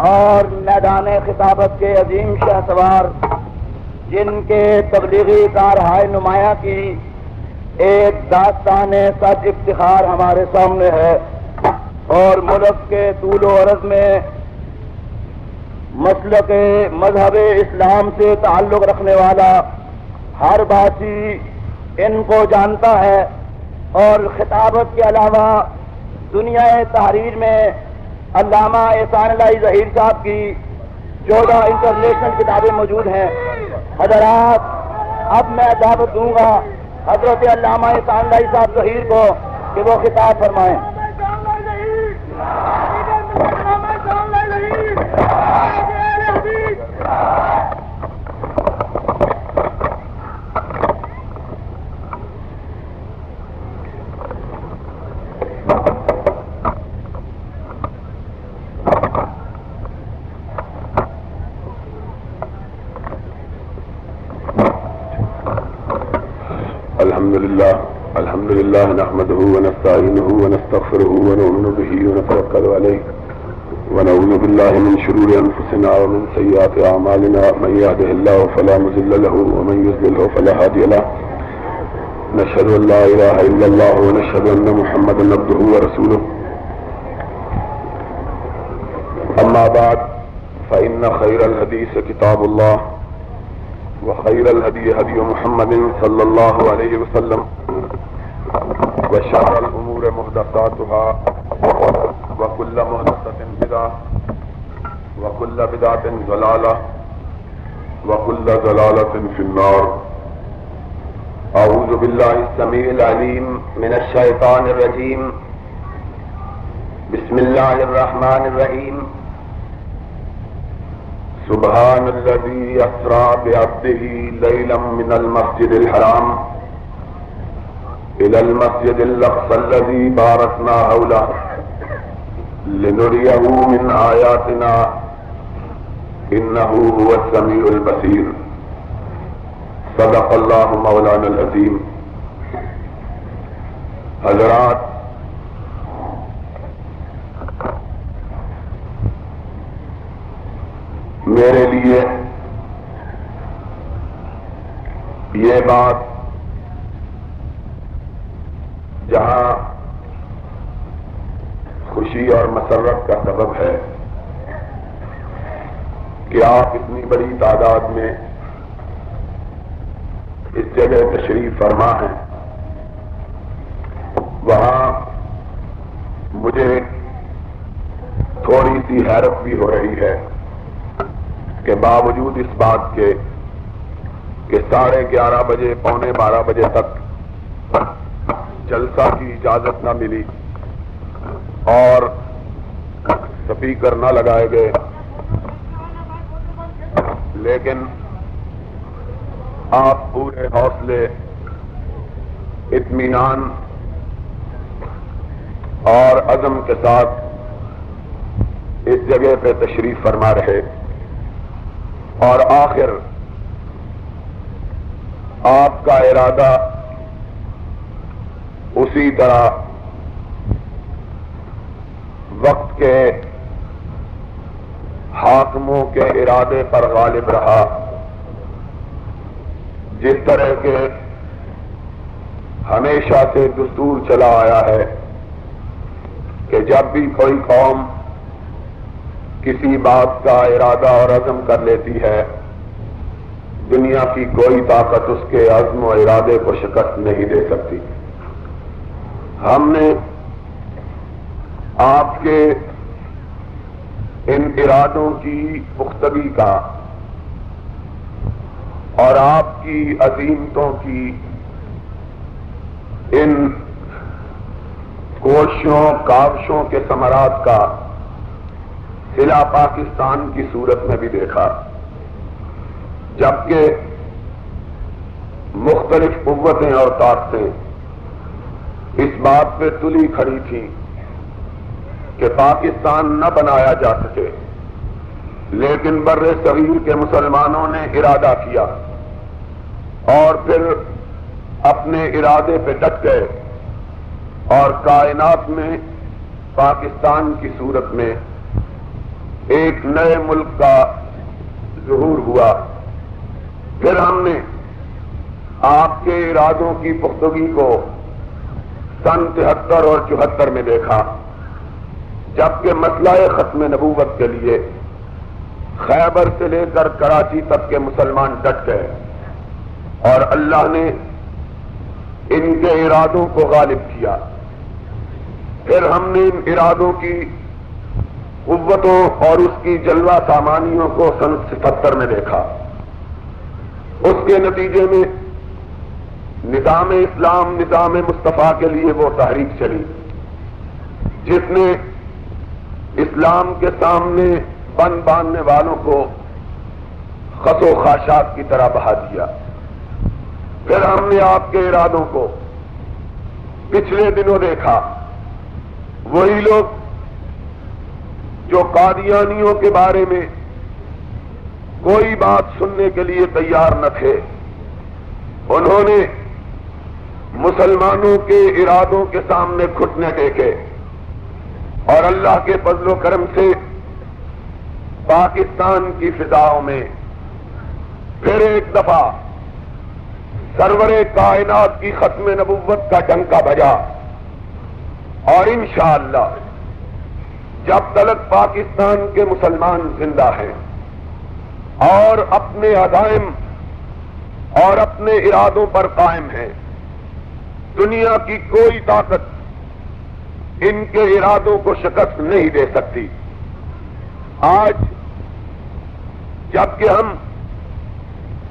اور میدان خطابت کے عظیم شہسوار جن کے تبلیغی کارہائے نمایاں کی ایک داستان سچ افتخار ہمارے سامنے ہے، اور ملک کے طول و عرض میں مسلک مذہب اسلام سے تعلق رکھنے والا ہر باسی ان کو جانتا ہے، اور خطابت کے علاوہ دنیا تحریر میں علامہ احسان اللہ ظہیر صاحب کی 14 انٹرنیشنل کتابیں موجود ہیں۔ حضرات، اب میں دعوت دوں گا حضرت علامہ احسان اللہ صاحب ظہیر کو کہ وہ خطاب فرمائیں۔ الحمد لله نحمده ونستعينه ونستغفره ونؤمن به ونتوكل عليه ونعوذ بالله من شرور أنفسنا ومن سيئات أعمالنا من يهده الله فلا مضل له ومن يضلل فلا هادي له نشهد أن لا إله إلا الله ونشهد أن محمدا عبده ورسوله أما بعد فإن خير الحديث كتاب الله وخير الهدي هدي محمد صلى الله عليه وسلم وشر الأمور محدثاتها وكل محدثة بدعة وكل بدعة ضلالة وكل ضلالة في النار أعوذ بالله السميع العليم من الشيطان الرجيم بسم الله الرحمن الرحيم سبحان الذي أسرى بعبده ليلا من المسجد الحرام إلى المسجد الأقصى الذي باركنا حوله لنريه من آياتنا إنه هو السميع البصير صدق الله مولانا العظيم۔ حضرات، میرے لیے یہ بات جہاں خوشی اور مسرت کا سبب ہے کہ آپ اتنی بڑی تعداد میں اس جگہ تشریف فرما ہیں، وہاں مجھے تھوڑی سی حیرت بھی ہو رہی ہے کہ باوجود اس بات کے کہ 11:30 بجے 11:45 بجے تک جلسہ کی اجازت نہ ملی اور سپیکر نہ لگائے گئے، لیکن آپ پورے حوصلے، اطمینان اور عزم کے ساتھ اس جگہ پہ تشریف فرما رہے، اور آخر آپ کا ارادہ اسی طرح وقت کے حاکموں کے ارادے پر غالب رہا، جس طرح کے ہمیشہ سے دستور چلا آیا ہے کہ جب بھی کوئی قوم کسی بات کا ارادہ اور عزم کر لیتی ہے، دنیا کی کوئی طاقت اس کے عزم و ارادے کو شکست نہیں دے سکتی۔ ہم نے آپ کے ان ارادوں کی پختگی کا اور آپ کی عظیمتوں کی ان کوششوں کاوشوں کے ثمرات کا صلہ پاکستان کی صورت میں بھی دیکھا، جبکہ مختلف قوتیں اور طاقتیں اس بات پہ تلی کھڑی تھیں کہ پاکستان نہ بنایا جا سکے، لیکن بر صغیر کے مسلمانوں نے ارادہ کیا اور پھر اپنے ارادے پہ ڈٹ گئے اور کائنات میں پاکستان کی صورت میں ایک نئے ملک کا ظہور ہوا. پھر ہم نے آپ کے ارادوں کی پختگی کو سن 73 اور 74 میں دیکھا، جبکہ مسئلہ ختم نبوت کے لیے خیبر سے لے کر کراچی تک کے مسلمان ڈٹ گئے اور اللہ نے ان کے ارادوں کو غالب کیا. پھر ہم نے ان ارادوں کی قوتوں اور اس کی جلوہ سامانیوں کو سن 77 میں دیکھا. اس کے نتیجے میں نظام اسلام، نظام مصطفیٰ کے لیے وہ تحریک چلی جس نے اسلام کے سامنے بن باندھنے والوں کو خس و خاشاک کی طرح بہا دیا. پھر ہم نے آپ کے ارادوں کو پچھلے دنوں دیکھا. وہی لوگ جو قادیانیوں کے بارے میں کوئی بات سننے کے لیے تیار نہ تھے، انہوں نے مسلمانوں کے ارادوں کے سامنے گھٹنے ٹیکے اور اللہ کے فضل و کرم سے پاکستان کی فضاؤں میں پھر ایک دفعہ سرور کائنات کی ختم نبوت کا ڈنکا بجا. اور انشاءاللہ جب تلک پاکستان کے مسلمان زندہ ہیں اور اپنے عزائم اور اپنے ارادوں پر قائم ہیں، دنیا کی کوئی طاقت ان کے ارادوں کو شکست نہیں دے سکتی. آج جبکہ ہم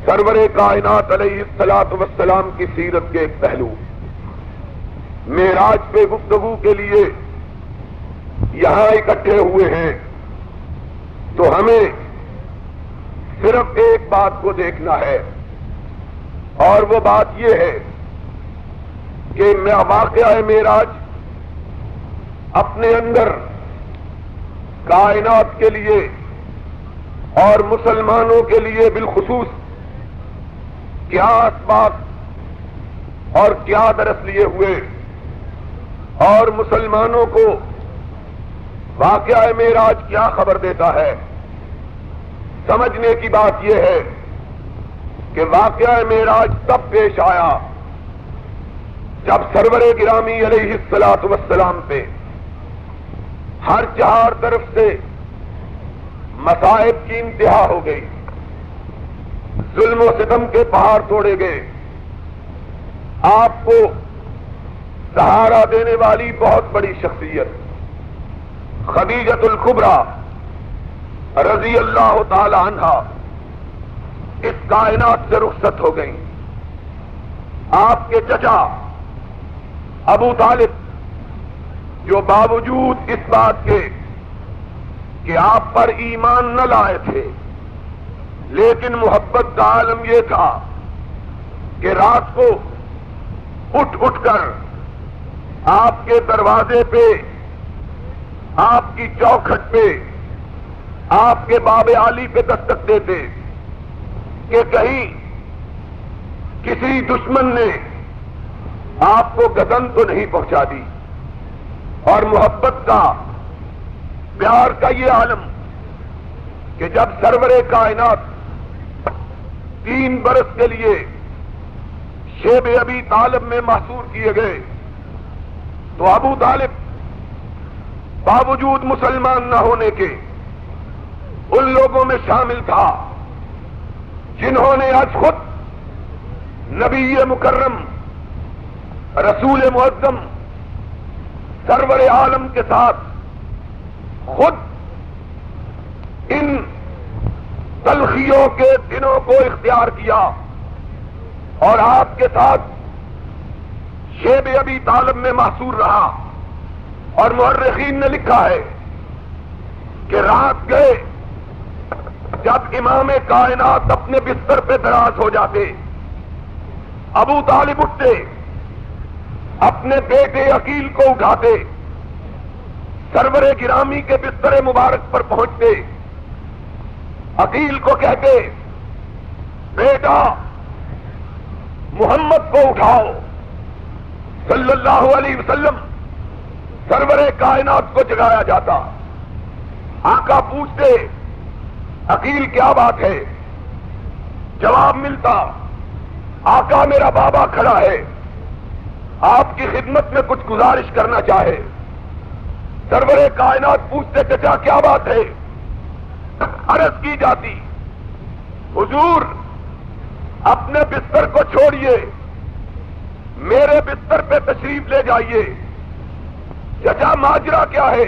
سرور کائنات علیہ الصلوۃ والسلام کی سیرت کے ایک پہلو معراج پہ گفتگو کے لیے یہاں اکٹھے ہوئے ہیں، تو ہمیں صرف ایک بات کو دیکھنا ہے، اور وہ بات یہ ہے کہ واقعہ معراج اپنے اندر کائنات کے لیے اور مسلمانوں کے لیے بالخصوص کیا اسباب اور کیا درس لیے ہوئے، اور مسلمانوں کو واقعہ معراج کیا خبر دیتا ہے. سمجھنے کی بات یہ ہے کہ واقعہ معراج تب پیش آیا جب سرور گرامی علیہ الصلوۃ والسلام پہ ہر چار طرف سے مصائب کی انتہا ہو گئی، ظلم و ستم کے پہاڑ توڑے گئے. آپ کو سہارا دینے والی بہت بڑی شخصیت خدیجۃ الکبریٰ رضی اللہ تعالی عنہا اس کائنات سے رخصت ہو گئی. آپ کے چچا ابو طالب جو باوجود اس بات کے کہ آپ پر ایمان نہ لائے تھے، لیکن محبت کا عالم یہ تھا کہ رات کو اٹھ اٹھ کر آپ کے دروازے پہ، آپ کی چوکھٹ پہ، آپ کے باب عالی پہ دستک دیتے کہ کہیں کسی دشمن نے آپ کو گزن تو نہیں پہنچا دی. اور محبت کا، پیار کا یہ عالم کہ جب سرور کائنات 3 برس کے لیے شیب ابی طالب میں محصور کیے گئے، تو ابو طالب باوجود مسلمان نہ ہونے کے ان لوگوں میں شامل تھا جنہوں نے آج خود نبی مکرم، رسول معظم، سرور عالم کے ساتھ خود ان تلخیوں کے دنوں کو اختیار کیا، اور آپ کے ساتھ شیب ابی طالب میں محصور رہا. اور مورخین نے لکھا ہے کہ رات گئے جب امام کائنات اپنے بستر پہ دراز ہو جاتے، ابو طالب اٹھتے، اپنے بیٹے عقیل کو اٹھاتے، سرور گرامی کے بستر مبارک پر پہنچتے، عقیل کو کہتے بیٹا محمد کو اٹھاؤ صلی اللہ علیہ وسلم. سرور کائنات کو جگایا جاتا. آقا پوچھتے عقیل کیا بات ہے؟ جواب ملتا آقا میرا بابا کھڑا ہے، آپ کی خدمت میں کچھ گزارش کرنا چاہے۔ سرور کائنات پوچھتے چچا کیا بات ہے؟ عرض کی جاتی حضور اپنے بستر کو چھوڑیے، میرے بستر پہ تشریف لے جائیے۔ چچا ماجرا کیا ہے؟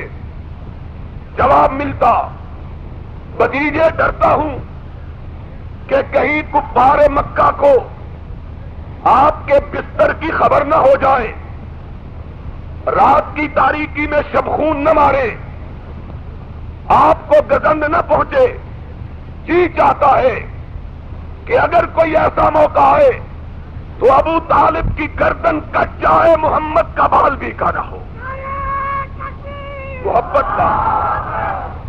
جواب ملتا بھتیجے ڈرتا ہوں کہ کہیں کفار مکہ کو آپ کے بستر کی خبر نہ ہو جائے، رات کی تاریکی میں شبخون نہ مارے، آپ کو گزند نہ پہنچے۔ جی چاہتا ہے کہ اگر کوئی ایسا موقع آئے تو ابو طالب کی گردن کٹ جائے، محمد کا بال بھی کا نہ ہو۔ محبت کا،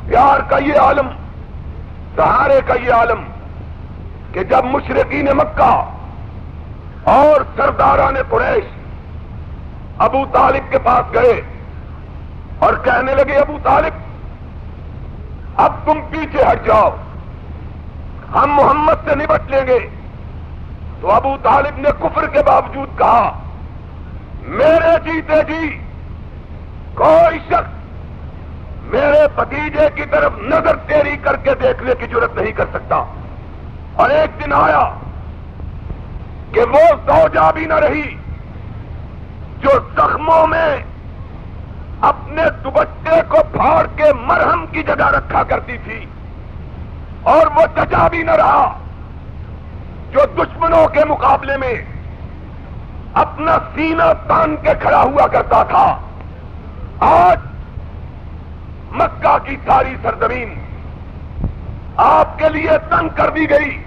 پیار کا یہ عالم، سہارے کا یہ عالم کہ جب مشرکین مکہ اور سرداران قریش ابو طالب کے پاس گئے اور کہنے لگے ابو طالب اب تم پیچھے ہٹ جاؤ، ہم محمد سے نبٹ لیں گے، تو ابو طالب نے کفر کے باوجود کہا میرے جیتے جی کوئی شخص میرے بھتیجے کی طرف نظر تیری کر کے دیکھنے کی جرت نہیں کر سکتا۔ اور ایک دن آیا کہ وہ زوجہ بھی نہ رہی جو زخموں میں اپنے دوپٹے کو پھاڑ کے مرہم کی جگہ رکھا کرتی تھی، اور وہ چچا بھی نہ رہا جو دشمنوں کے مقابلے میں اپنا سینہ تان کے کھڑا ہوا کرتا تھا۔ آج مکہ کی ساری سرزمین آپ کے لیے تنگ کر دی گئی،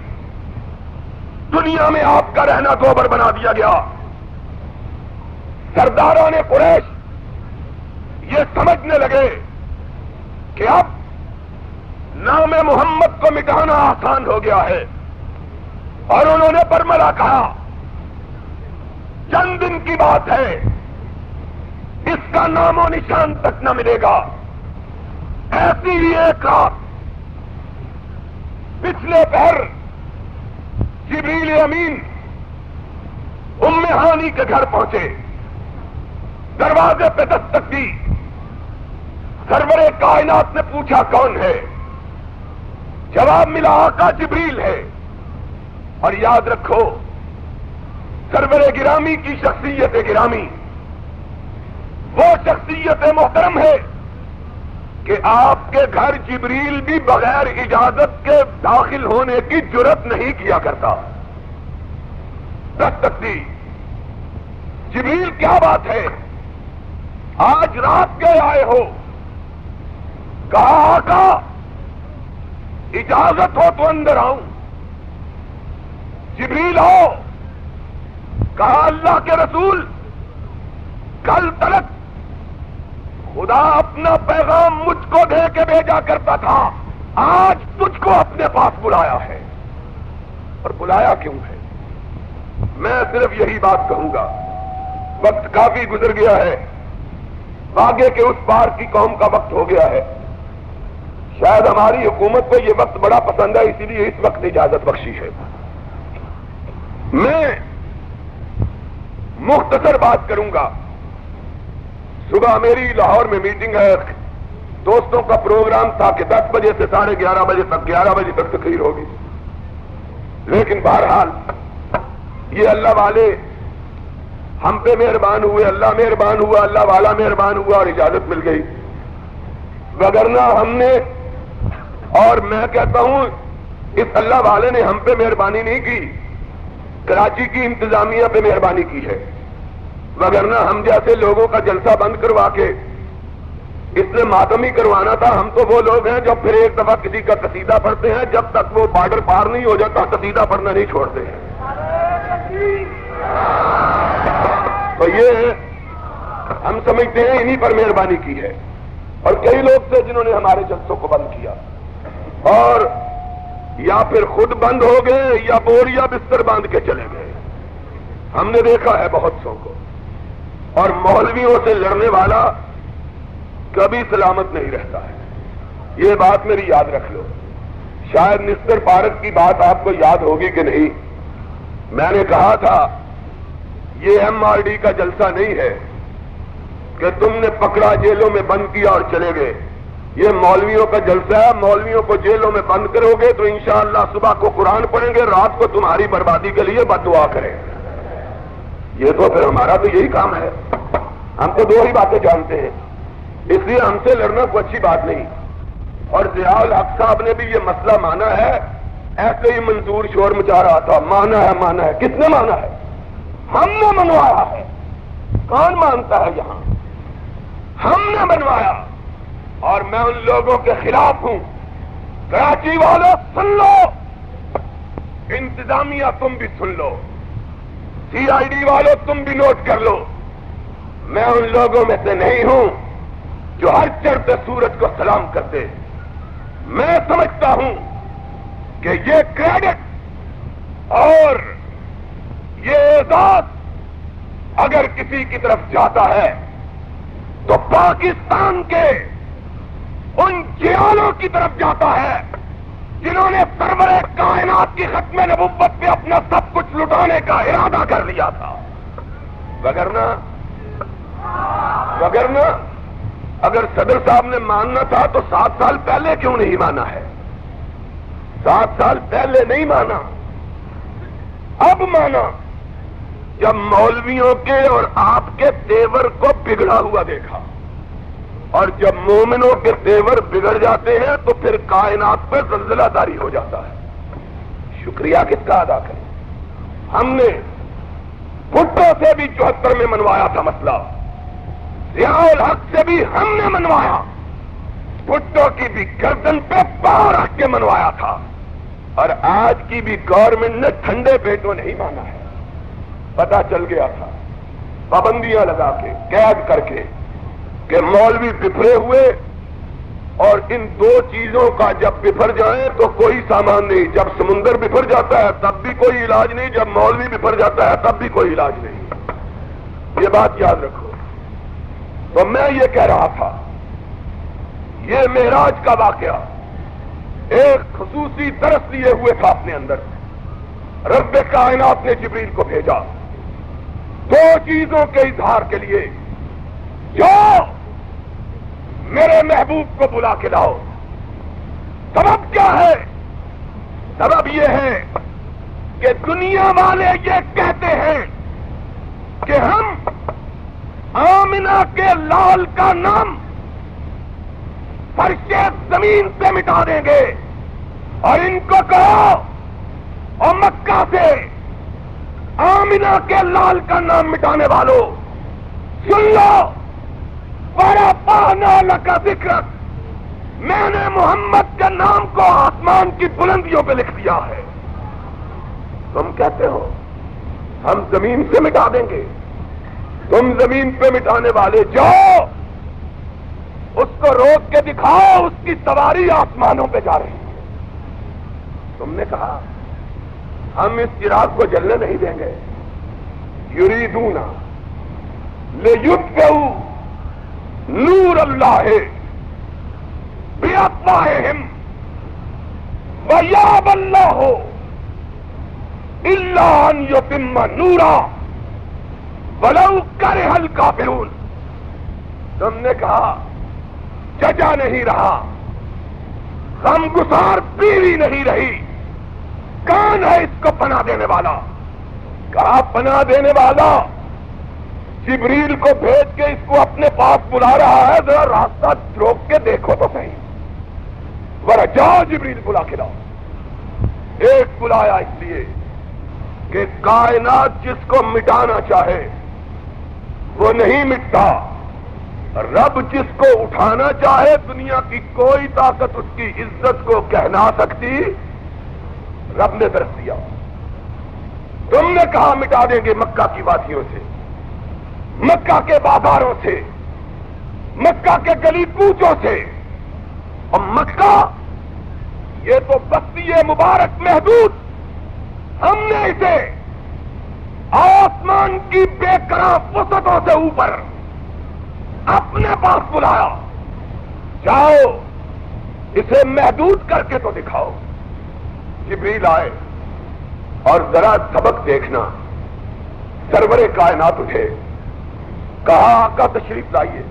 دنیا میں آپ کا رہنا گوبر بنا دیا گیا۔ سرداران قریش یہ سمجھنے لگے کہ اب نام محمد کو مٹانا آسان ہو گیا ہے، اور انہوں نے برملا کہا چند دن کی بات ہے، اس کا نام و نشان تک نہ ملے گا۔ ایسی ہی ایک رات پچھلے پہر جبریل امین ام ہانی کے گھر پہنچے، دروازے پہ دستک دی، سرور کائنات نے پوچھا کون ہے؟ جواب ملا آقا جبریل ہے۔ اور یاد رکھو سرور گرامی کی شخصیت گرامی وہ شخصیت محترم ہے کہ آپ کے گھر جبریل بھی بغیر اجازت کے داخل ہونے کی جرت نہیں کیا کرتا۔ دستک دی، جبریل کیا بات ہے؟ آج رات کے آئے ہو؟ کہا آقا اجازت ہو تو اندر آؤں۔ جبریل ہو؟ کہا اللہ کے رسول کل تلک خدا اپنا پیغام مجھ کو دے کے بھیجا کرتا تھا، آج تجھ کو اپنے پاس بلایا ہے۔ اور بلایا کیوں ہے؟ میں صرف یہی بات کہوں گا، وقت کافی گزر گیا ہے، آگے کے اس پار کی قوم کا وقت ہو گیا ہے۔ شاید ہماری حکومت کو یہ وقت بڑا پسند ہے، اسی لیے اس وقت اجازت بخشی ہے۔ میں مختصر بات کروں گا۔ صبح میری لاہور میں میٹنگ ہے، دوستوں کا پروگرام تھا کہ 10 بجے سے 11:30 بجے تک 11 بجے تک تقریر ہوگی، لیکن بہرحال یہ اللہ والے ہم پہ مہربان ہوئے، اللہ مہربان ہوا، اللہ والا مہربان ہوا اور اجازت مل گئی، وگرنہ ہم نے، اور میں کہتا ہوں اس اللہ والے نے ہم پہ مہربانی نہیں کی، کراچی کی انتظامیہ پہ مہربانی کی ہے، وگرنہ ہم جیسے لوگوں کا جلسہ بند کروا کے اس نے ماتم ہی کروانا تھا۔ ہم تو وہ لوگ ہیں جو پھر ایک دفعہ کسی کا قصیدہ پڑھتے ہیں، جب تک وہ بارڈر پار نہیں ہو جاتا قصیدہ پڑھنا نہیں چھوڑتے ہیں۔ تو یہ ہم سمجھتے ہیں انہی پر مہربانی کی ہے، اور کئی لوگ تھے جنہوں نے ہمارے جلسوں کو بند کیا، اور یا پھر خود بند ہو گئے یا بوریا بستر باندھ کے چلے گئے۔ ہم نے دیکھا ہے بہت سو کو، اور مولویوں سے لڑنے والا کبھی سلامت نہیں رہتا ہے۔ یہ بات میری یاد رکھ لو. شاید مسٹر پارک کی بات آپ کو یاد ہوگی کہ نہیں. میں نے کہا تھا یہ MRD کا جلسہ نہیں ہے کہ تم نے پکڑا جیلوں میں بند کیا اور چلے گئے. یہ مولویوں کا جلسہ ہے. مولویوں کو جیلوں میں بند کرو گے تو انشاءاللہ صبح کو قرآن پڑھیں گے, رات کو تمہاری بربادی کے لیے بد دعا کریں. یہ تو پھر ہمارا تو یہی کام ہے. ہم تو دو ہی باتیں جانتے ہیں, اس لیے ہم سے لڑنا کوئی اچھی بات نہیں. اور ضیاء الحق صاحب نے بھی یہ مسئلہ مانا ہے. ایسے ہی منظور شور مچا رہا تھا, مانا ہے مانا ہے. کس نے مانا ہے؟ ہم نے منوایا ہے. کون مانتا ہے یہاں؟ ہم نے منوایا. اور میں ان لوگوں کے خلاف ہوں. کراچی والوں سن لو, انتظامیہ تم بھی سن لو, CID والوں تم بھی نوٹ کر لو. میں ان لوگوں میں سے نہیں ہوں جو ہر چڑھتے سورج کو سلام کرتے. میں سمجھتا ہوں کہ یہ کریڈٹ اور یہ اعزاز اگر کسی کی طرف جاتا ہے تو پاکستان کے ان جیالوں کی طرف جاتا ہے جنہوں نے سرور کائنات کی ختم نبوت پہ اپنا سب کچھ لٹانے کا ارادہ کر لیا تھا. وگرنہ اگر صدر صاحب نے ماننا تھا تو 7 سال پہلے کیوں نہیں مانا ہے؟ 7 سال پہلے نہیں مانا, اب مانا جب مولویوں کے اور آپ کے تیور کو بگڑا ہوا دیکھا. اور جب مومنوں کے تیور بگڑ جاتے ہیں تو پھر کائنات پہ زلزلہ طاری ہو جاتا ہے. شکریہ کس کا ادا کریں؟ ہم نے بھٹو سے بھی 74 میں منوایا تھا مسئلہ, ضیاء الحق سے بھی ہم نے منوایا, بھٹو کی بھی گردن پہ پاؤں رکھ کے منوایا تھا. اور آج کی بھی گورنمنٹ نے ٹھنڈے پیٹوں نہیں مانا ہے. پتا چل گیا تھا پابندیاں لگا کے, قید کر کے, کہ مولوی بفرے ہوئے, اور ان دو چیزوں کا جب بفر جائیں تو کوئی سامان نہیں. جب سمندر بفر جاتا ہے تب بھی کوئی علاج نہیں, جب مولوی بفر جاتا ہے تب بھی کوئی علاج نہیں. یہ بات یاد رکھو. تو میں یہ کہہ رہا تھا, یہ معراج کا واقعہ ایک خصوصی درس لیے ہوئے تھا اپنے اندر. رب کائنات نے جبریل کو بھیجا 2 چیزوں کے اظہار کے لیے. جو میرے محبوب کو بلا کے لاؤ. سبب کیا ہے؟ سبب یہ ہے کہ دنیا والے یہ کہتے ہیں کہ ہم آمنہ کے لال کا نام فرش زمین سے مٹا دیں گے. اور ان کو کہو اور مکہ سے آمنہ کے لال کا نام مٹانے والوں سن لو, بڑا پانا لکا ذکر, میں نے محمد کے نام کو آسمان کی بلندیوں پہ لکھ دیا ہے. تم کہتے ہو ہم زمین سے مٹا دیں گے. تم زمین پہ مٹانے والے جاؤ, اس کو روک کے دکھاؤ, اس کی سواری آسمانوں پہ جا رہی ہے. تم نے کہا ہم اس چراغ کو جلنے نہیں دیں گے. یریدون لیطفئوا نور اللہ بافواہہم ویابی اللہ الا ان یتم نورہ ولو کرہ الکافرون. تم نے کہا ججا نہیں رہا, غم گسار بیوی نہیں رہی, کون ہے اس کو پناہ دینے والا؟ کہا پناہ دینے والا جبریل کو بھیج کے اس کو اپنے پاس بلا رہا ہے, ذرا راستہ روک کے دیکھو تو صحیح. ذرا جاؤ جبریل بلا کے لاؤ. ایک بلایا اس لیے کہ کائنات جس کو مٹانا چاہے وہ نہیں مٹتا. رب جس کو اٹھانا چاہے دنیا کی کوئی طاقت اس کی عزت کو کہہ نہ سکتی. رب نے درس دیا. تم نے کہا مٹا دیں گے مکہ کی وادیوں سے, مکہ کے بازاروں سے, مکہ کے گلی کوچوں سے. اور مکہ یہ تو بستی مبارک محدود, ہم نے اسے آسمان کی بے قرار وسعتوں سے اوپر اپنے پاس بلایا. جاؤ اسے محدود کر کے تو دکھاؤ. جبریل آئے اور ذرا سبق دیکھنا. سرور کائنات اٹھے, کہا آقا تشریف لائیے.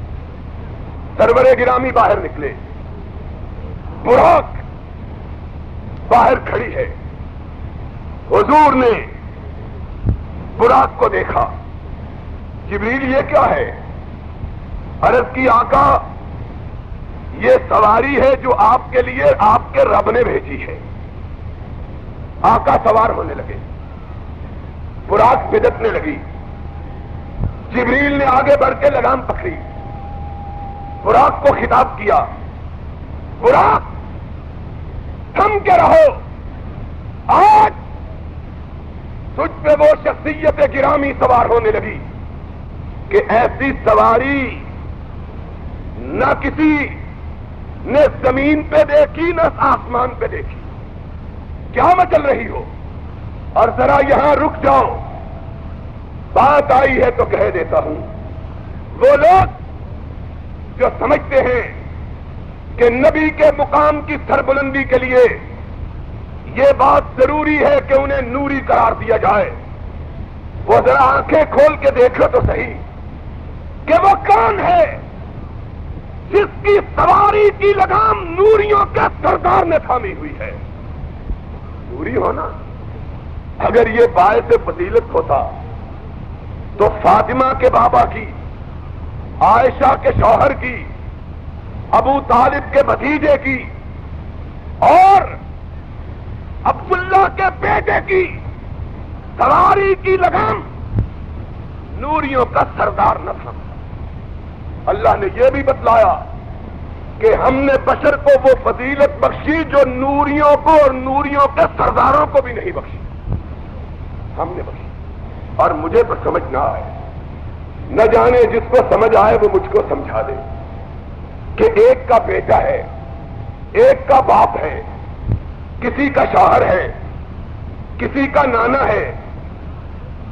سرور گرامی باہر نکلے, براق باہر کھڑی ہے. حضور نے براق کو دیکھا. جبریل یہ کیا ہے؟ عرض کی آقا یہ سواری ہے جو آپ کے لیے آپ کے رب نے بھیجی ہے. آقا سوار ہونے لگے, براق بدکنے لگی. جبریل نے آگے بڑھ کے لگام پکڑی, براق کو خطاب کیا, براق تھم کے رہو, آج تجھ پہ وہ شخصیت گرامی سوار ہونے لگی کہ ایسی سواری نہ کسی نے زمین پہ دیکھی نہ آسمان پہ دیکھی. کیا مچل رہی ہو؟ اور ذرا یہاں رک جاؤ, بات آئی ہے تو کہہ دیتا ہوں. وہ لوگ جو سمجھتے ہیں کہ نبی کے مقام کی سربلندی کے لیے یہ بات ضروری ہے کہ انہیں نوری قرار دیا جائے, وہ ذرا آنکھیں کھول کے دیکھو تو صحیح کہ وہ کون ہے جس کی سواری کی لگام نوریوں کے سردار نے تھامی ہوئی ہے. نوری ہونا اگر یہ باعث فضیلت ہوتا تو فاطمہ کے بابا کی, عائشہ کے شوہر کی, ابو طالب کے بھتیجے کی اور عبداللہ کے بیٹے کی سواری کی لگام نوریوں کا سردار نہ تھا. اللہ نے یہ بھی بتلایا کہ ہم نے بشر کو وہ فضیلت بخشی جو نوریوں کو اور نوریوں کے سرداروں کو بھی نہیں بخشی. ہم نے بخشی. اور مجھے تو سمجھ نہ آئے, نہ جانے جس کو سمجھ آئے وہ مجھ کو سمجھا دے کہ ایک کا بیٹا ہے, ایک کا باپ ہے, کسی کا شوہر ہے, کسی کا نانا ہے,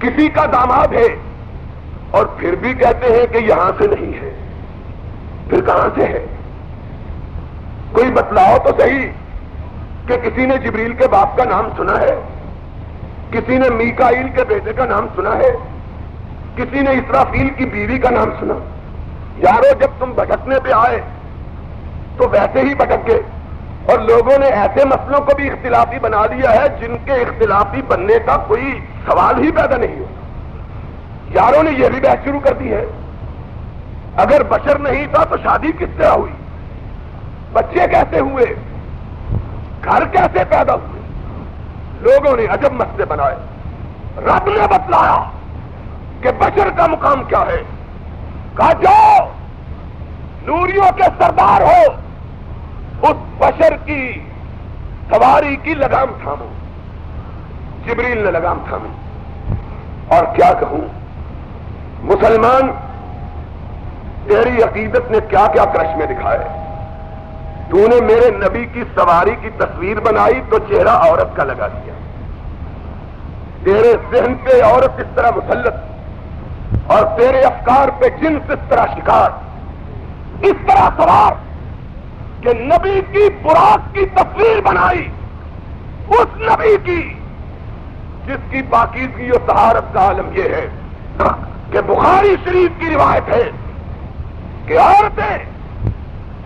کسی کا داماد ہے, اور پھر بھی کہتے ہیں کہ یہاں سے نہیں ہے. پھر کہاں سے ہے؟ کوئی بتلاؤ تو صحیح کہ کسی نے جبریل کے باپ کا نام سنا ہے, کسی نے میکائیل کے بیٹے کا نام سنا ہے, کسی نے اسرافیل کی بیوی کا نام سنا؟ یارو جب تم بھٹکنے پہ آئے تو ویسے ہی بھٹک گئے, اور لوگوں نے ایسے مسئلوں کو بھی اختلافی بنا دیا ہے جن کے اختلافی بننے کا کوئی سوال ہی پیدا نہیں ہوتا. یاروں نے یہ بھی بحث شروع کر دی ہے, اگر بشر نہیں تھا تو شادی کس طرح ہوئی, بچے کیسے ہوئے, گھر کیسے پیدا ہوئے؟ لوگوں نے عجب مسئلے بنائے. رب نے بتلایا کہ بشر کا مقام کیا ہے. کہا جاؤ نوریوں کے سردار ہو, اس بشر کی سواری کی لگام تھامو. جبریل نے لگام تھامی. اور کیا کہوں, مسلمان تیری عقیدت نے کیا کیا کرشمے دکھائے. تو نے میرے نبی کی سواری کی تصویر بنائی تو چہرہ عورت کا لگا دیا. تیرے ذہن پہ عورت اس طرح مسلط اور تیرے افکار پہ جنس اس طرح شکار, اس طرح سوار کہ نبی کی براق کی تصویر بنائی, اس نبی کی جس کی پاکیزگی و طہارت کا عالم یہ ہے کہ بخاری شریف کی روایت ہے کہ عورتیں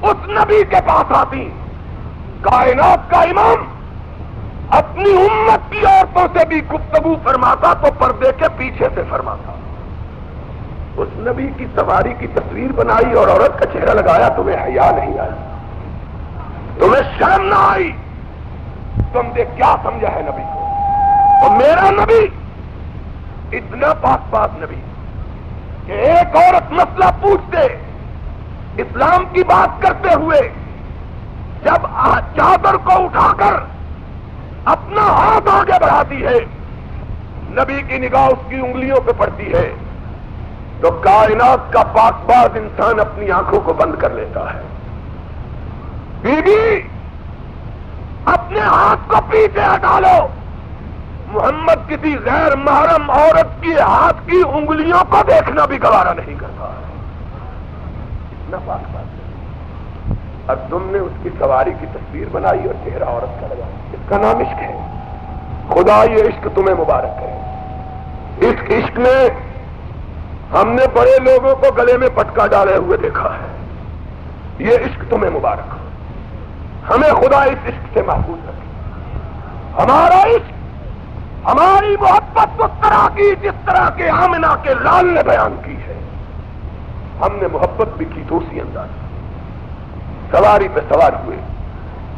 اس نبی کے پاس آتی, کائنات کا امام اپنی امت کی عورتوں سے بھی گفتگو فرماتا تو پردے کے پیچھے سے فرماتا. اس نبی کی سواری کی تصویر بنائی اور عورت کا چہرہ لگایا, تمہیں حیا نہیں آئی, تمہیں شرم نہ آئی؟ تم نے کیا سمجھا ہے نبی کو؟ اور میرا نبی اتنا پاک پاک نبی کہ ایک عورت مسئلہ پوچھتے, اسلام کی بات کرتے ہوئے جب چادر کو اٹھا کر اپنا ہاتھ آگے بڑھاتی ہے, نبی کی نگاہ اس کی انگلیوں پہ پڑتی ہے تو کائنات کا پاک باز انسان اپنی آنکھوں کو بند کر لیتا ہے. بی بی اپنے ہاتھ کو پیچھے ہٹا لو, محمد کسی غیر محرم عورت کی ہاتھ کی انگلیوں کو دیکھنا بھی گوارا نہیں کرتا ہے. اتنا پاک بات ہے. اور تم نے اس کی سواری کی تصویر بنائی اور چہرہ عورت کا لگایا. اس کا نام عشق ہے. خدا یہ عشق تمہیں مبارک کرے. اس عشق میں ہم نے بڑے لوگوں کو گلے میں پٹکا ڈالے ہوئے دیکھا ہے. یہ عشق تمہیں مبارک ہو. ہمیں خدا اس عشق سے محفوظ رکھے. ہمارا عشق ہماری محبت اس طرح کی جس طرح کے آمنہ کے لال نے بیان کی ہے. ہم نے محبت بھی کی دوسری انداز. سواری پہ سوار ہوئے.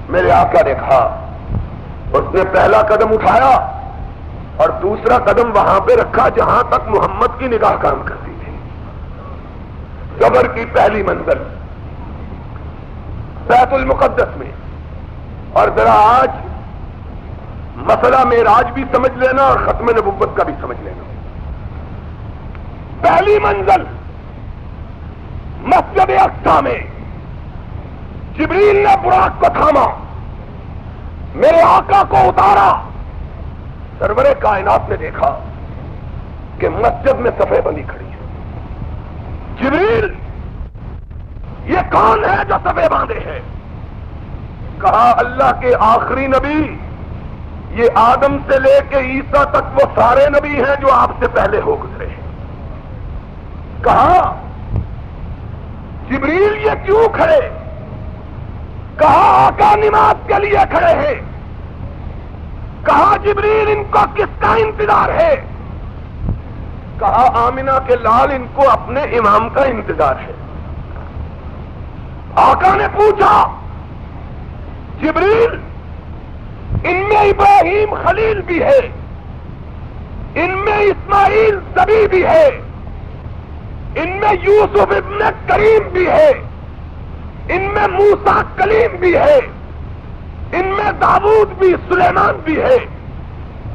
میرے آقا نے کہا, اس نے پہلا قدم اٹھایا اور دوسرا قدم وہاں پہ رکھا جہاں تک محمد کی نگاہ کام کرتی تھی. قبر کی پہلی منزل بیت المقدس میں. اور ذرا آج مسئلہ معراج بھی سمجھ لینا اور ختم نبوت کا بھی سمجھ لینا. پہلی منزل مسجد اقصی میں جبریل نے براق کو تھاما, میرے آقا کو اتارا. سرور کائنات نے دیکھا کہ مسجد میں صفے بندی کھڑی ہے. جبریل, یہ کون ہے جو صفے باندھے ہیں؟ کہا اللہ کے آخری نبی, یہ آدم سے لے کے عیسیٰ تک وہ سارے نبی ہیں جو آپ سے پہلے ہو گزرے ہیں. کہا جبریل یہ کیوں کھڑے؟ کہا آقا نماز کے لیے کھڑے ہیں. کہا جبریل ان کو کس کا انتظار ہے؟ کہا آمنہ کے لال ان کو اپنے امام کا انتظار ہے. آقا نے پوچھا جبریل, ان میں ابراہیم خلیل بھی ہے, ان میں اسماعیل ذبیح بھی ہے, ان میں یوسف ابن کریم بھی ہے, ان میں موسیٰ کلیم بھی ہے, ان میں داؤد بھی, سلیمان بھی ہے,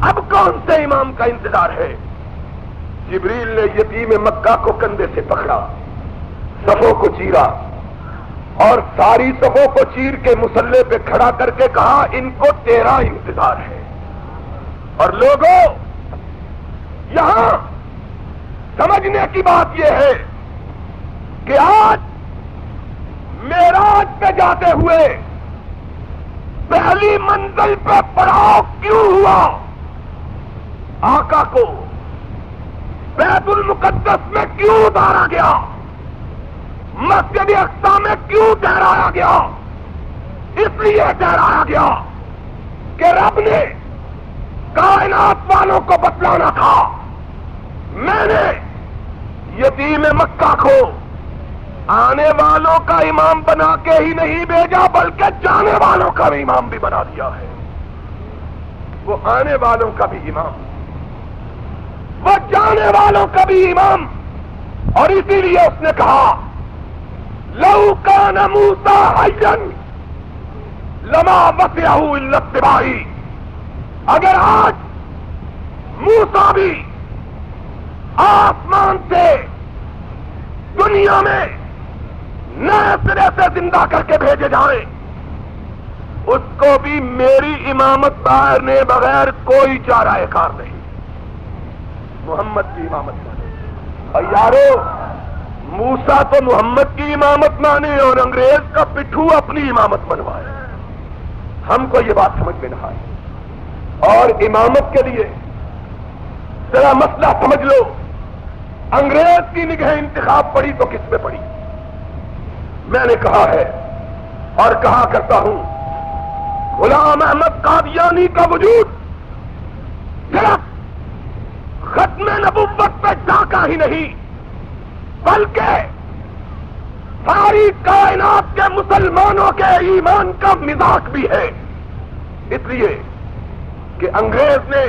اب کون سے امام کا انتظار ہے؟ جبریل نے یتیم مکہ کو کندھے سے پکڑا, صفوں کو چیرا اور ساری صفوں کو چیر کے مصلے پہ کھڑا کر کے کہا ان کو تیرا انتظار ہے. اور لوگوں, یہاں سمجھنے کی بات یہ ہے کہ آج معراج پہ جاتے ہوئے پہلی منزل پہ پڑاؤ کیوں ہوا؟ آقا کو بیت المقدس میں کیوں اتارا گیا؟ مسجد اقصی میں کیوں ٹھہرایا گیا؟ اس لیے ٹھہرایا گیا کہ رب نے کائنات والوں کو بتلانا تھا, میں نے یتیم مکہ کو آنے والوں کا امام بنا کے ہی نہیں بھیجا بلکہ جانے والوں کا بھی امام بھی بنا دیا ہے. وہ آنے والوں کا بھی امام, وہ جانے والوں کا بھی امام. اور اسی لیے اس نے کہا لو کان موسیٰ حیا لما وسعہ الا اتباعی. اگر آج موسیٰ بھی آسمان سے دنیا میں نئے سرے سے زندہ کر کے بھیجے جائیں, اس کو بھی میری امامت باہرنے بغیر کوئی چارہ کار نہیں. محمد کی امامت مانے. اور یارو, موسیٰ تو محمد کی امامت مانے اور انگریز کا پٹھو اپنی امامت منوائے. ہم کو یہ بات سمجھ میں نہ آئی. اور امامت کے لیے ذرا مسئلہ سمجھ لو, انگریز کی نگہ انتخاب پڑی تو کس میں پڑی؟ میں نے کہا ہے اور کہا کرتا ہوں, غلام احمد قادیانی کا وجود صرف ختم نبوت پہ ڈاکہ ہی نہیں بلکہ ساری کائنات کے مسلمانوں کے ایمان کا مذاق بھی ہے. اس لیے کہ انگریز نے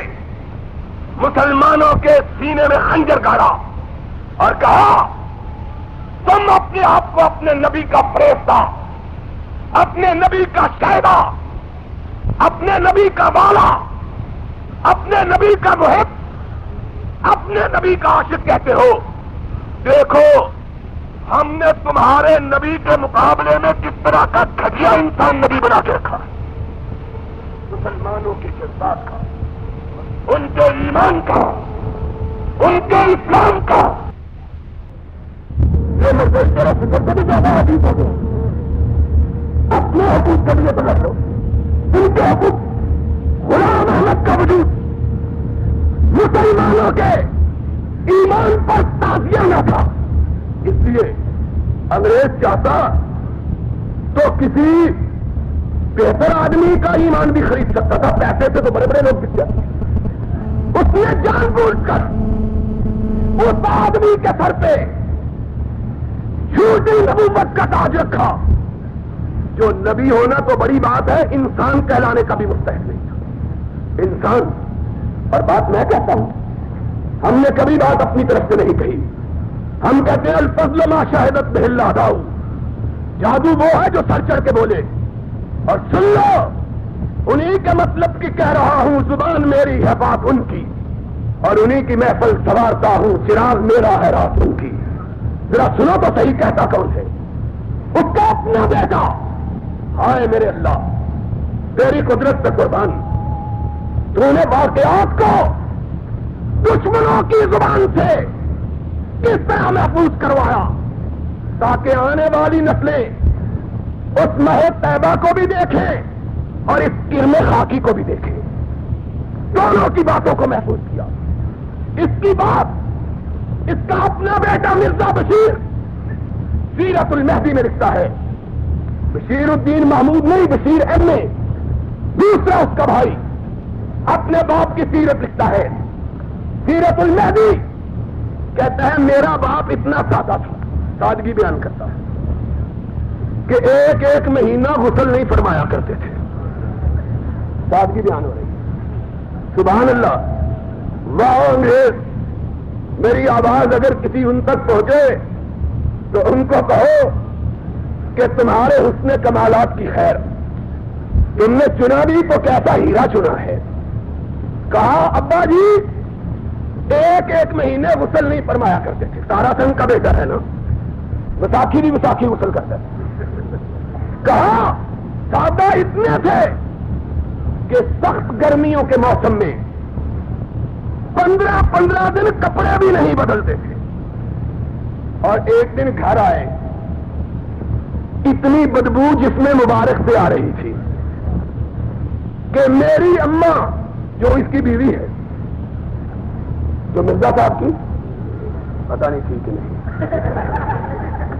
مسلمانوں کے سینے میں خنجر گاڑا اور کہا تم اپنے آپ کو اپنے نبی کا فرشتہ, اپنے نبی کا شہدا, اپنے نبی کا والا, اپنے نبی کا محب, اپنے نبی کا عاشق کہتے ہو. دیکھو ہم نے تمہارے نبی کے مقابلے میں کس طرح کا گھٹیا انسان نبی بنا کے رکھا. مسلمانوں کے جذبات کا, ان کے ایمان کا, ان کے اسلام کا اپنے حقوق کے لیے تو لڑ لو. ان کے حقوق. غلام احمد کا وجود مسلمانوں کے ایمان پر تعزیہ نہ تھا، اس لیے انگریز چاہتا تو کسی بہتر آدمی کا ایمان بھی خرید سکتا تھا. پیسے سے تو بڑے بڑے لوگ بک جاتے. اس نے جان بوجھ کر اس آدمی کے سر پہ جھوٹی نبوت کا تاج رکھا. جو نبی ہونا تو بڑی بات ہے، انسان کہلانے کا بھی مستحق نہیں تھا. انسان. اور بات میں کہتا ہوں، ہم نے کبھی بات اپنی طرف سے نہیں کہی. ہم کہتے ہیں الفضل ما شہدت بہ الاعداء. جادو وہ ہے جو سر چڑھ کے بولے. اور سن لو، انہی کے مطلب کی کہہ رہا ہوں، زبان میری ہے بات ان کی، اور انہی کی محفل سوارتا ہوں، چراغ میرا ہے رات ان کی. ذرا سنو تو صحیح کہتا کون ہے. اس کا اپنا بیٹا. ہائے میرے اللہ، تیری قدرت پہ قربان. تو نے واقعات کو دشمنوں کی زبان سے کس طرح محفوظ کروایا تاکہ آنے والی نسلیں اس مہد طیبہ کو بھی دیکھیں اور اس کرم خاکی کو بھی دیکھیں. دونوں کی باتوں کو محفوظ کیا. اس کی بات اس کا اپنا بیٹا مرزا بشیر سیرت المہدی میں لکھتا ہے. بشیر الدین محمود نہیں، بشیر ایم اے، دوسرا اس کا بھائی، اپنے باپ کی سیرت لکھتا ہے. سیرت المہدی کہتا ہے میرا باپ اتنا سادہ تھا. سادگی بیان کرتا ہے کہ ایک ایک مہینہ غسل نہیں فرمایا کرتے تھے. سادگی بیان ہو رہی. سبحان اللہ. واہ انگریز، میری آواز اگر کسی ان تک پہنچے تو ان کو کہو کہ تمہارے حسن کمالات کی خیر، تم نے چنا بھی تو کیسا ہیرا چنا ہے. کہا ابا جی ایک ایک مہینے غسل نہیں فرمایا کرتے تھے. تارا سنگ کا بیٹا ہے نا، وساکھی بھی وساکھی غسل کرتا ہے. کہا سادہ اتنے تھے کہ سخت گرمیوں کے موسم میں 15 دن کپڑے بھی نہیں بدلتے تھے. اور ایک دن گھر آئے، اتنی بدبو جس میں مبارک سے آ رہی تھی کہ میری اماں جو اس کی بیوی ہے، جو مرزا صاحب کی پتہ نہیں تھی کہ نہیں،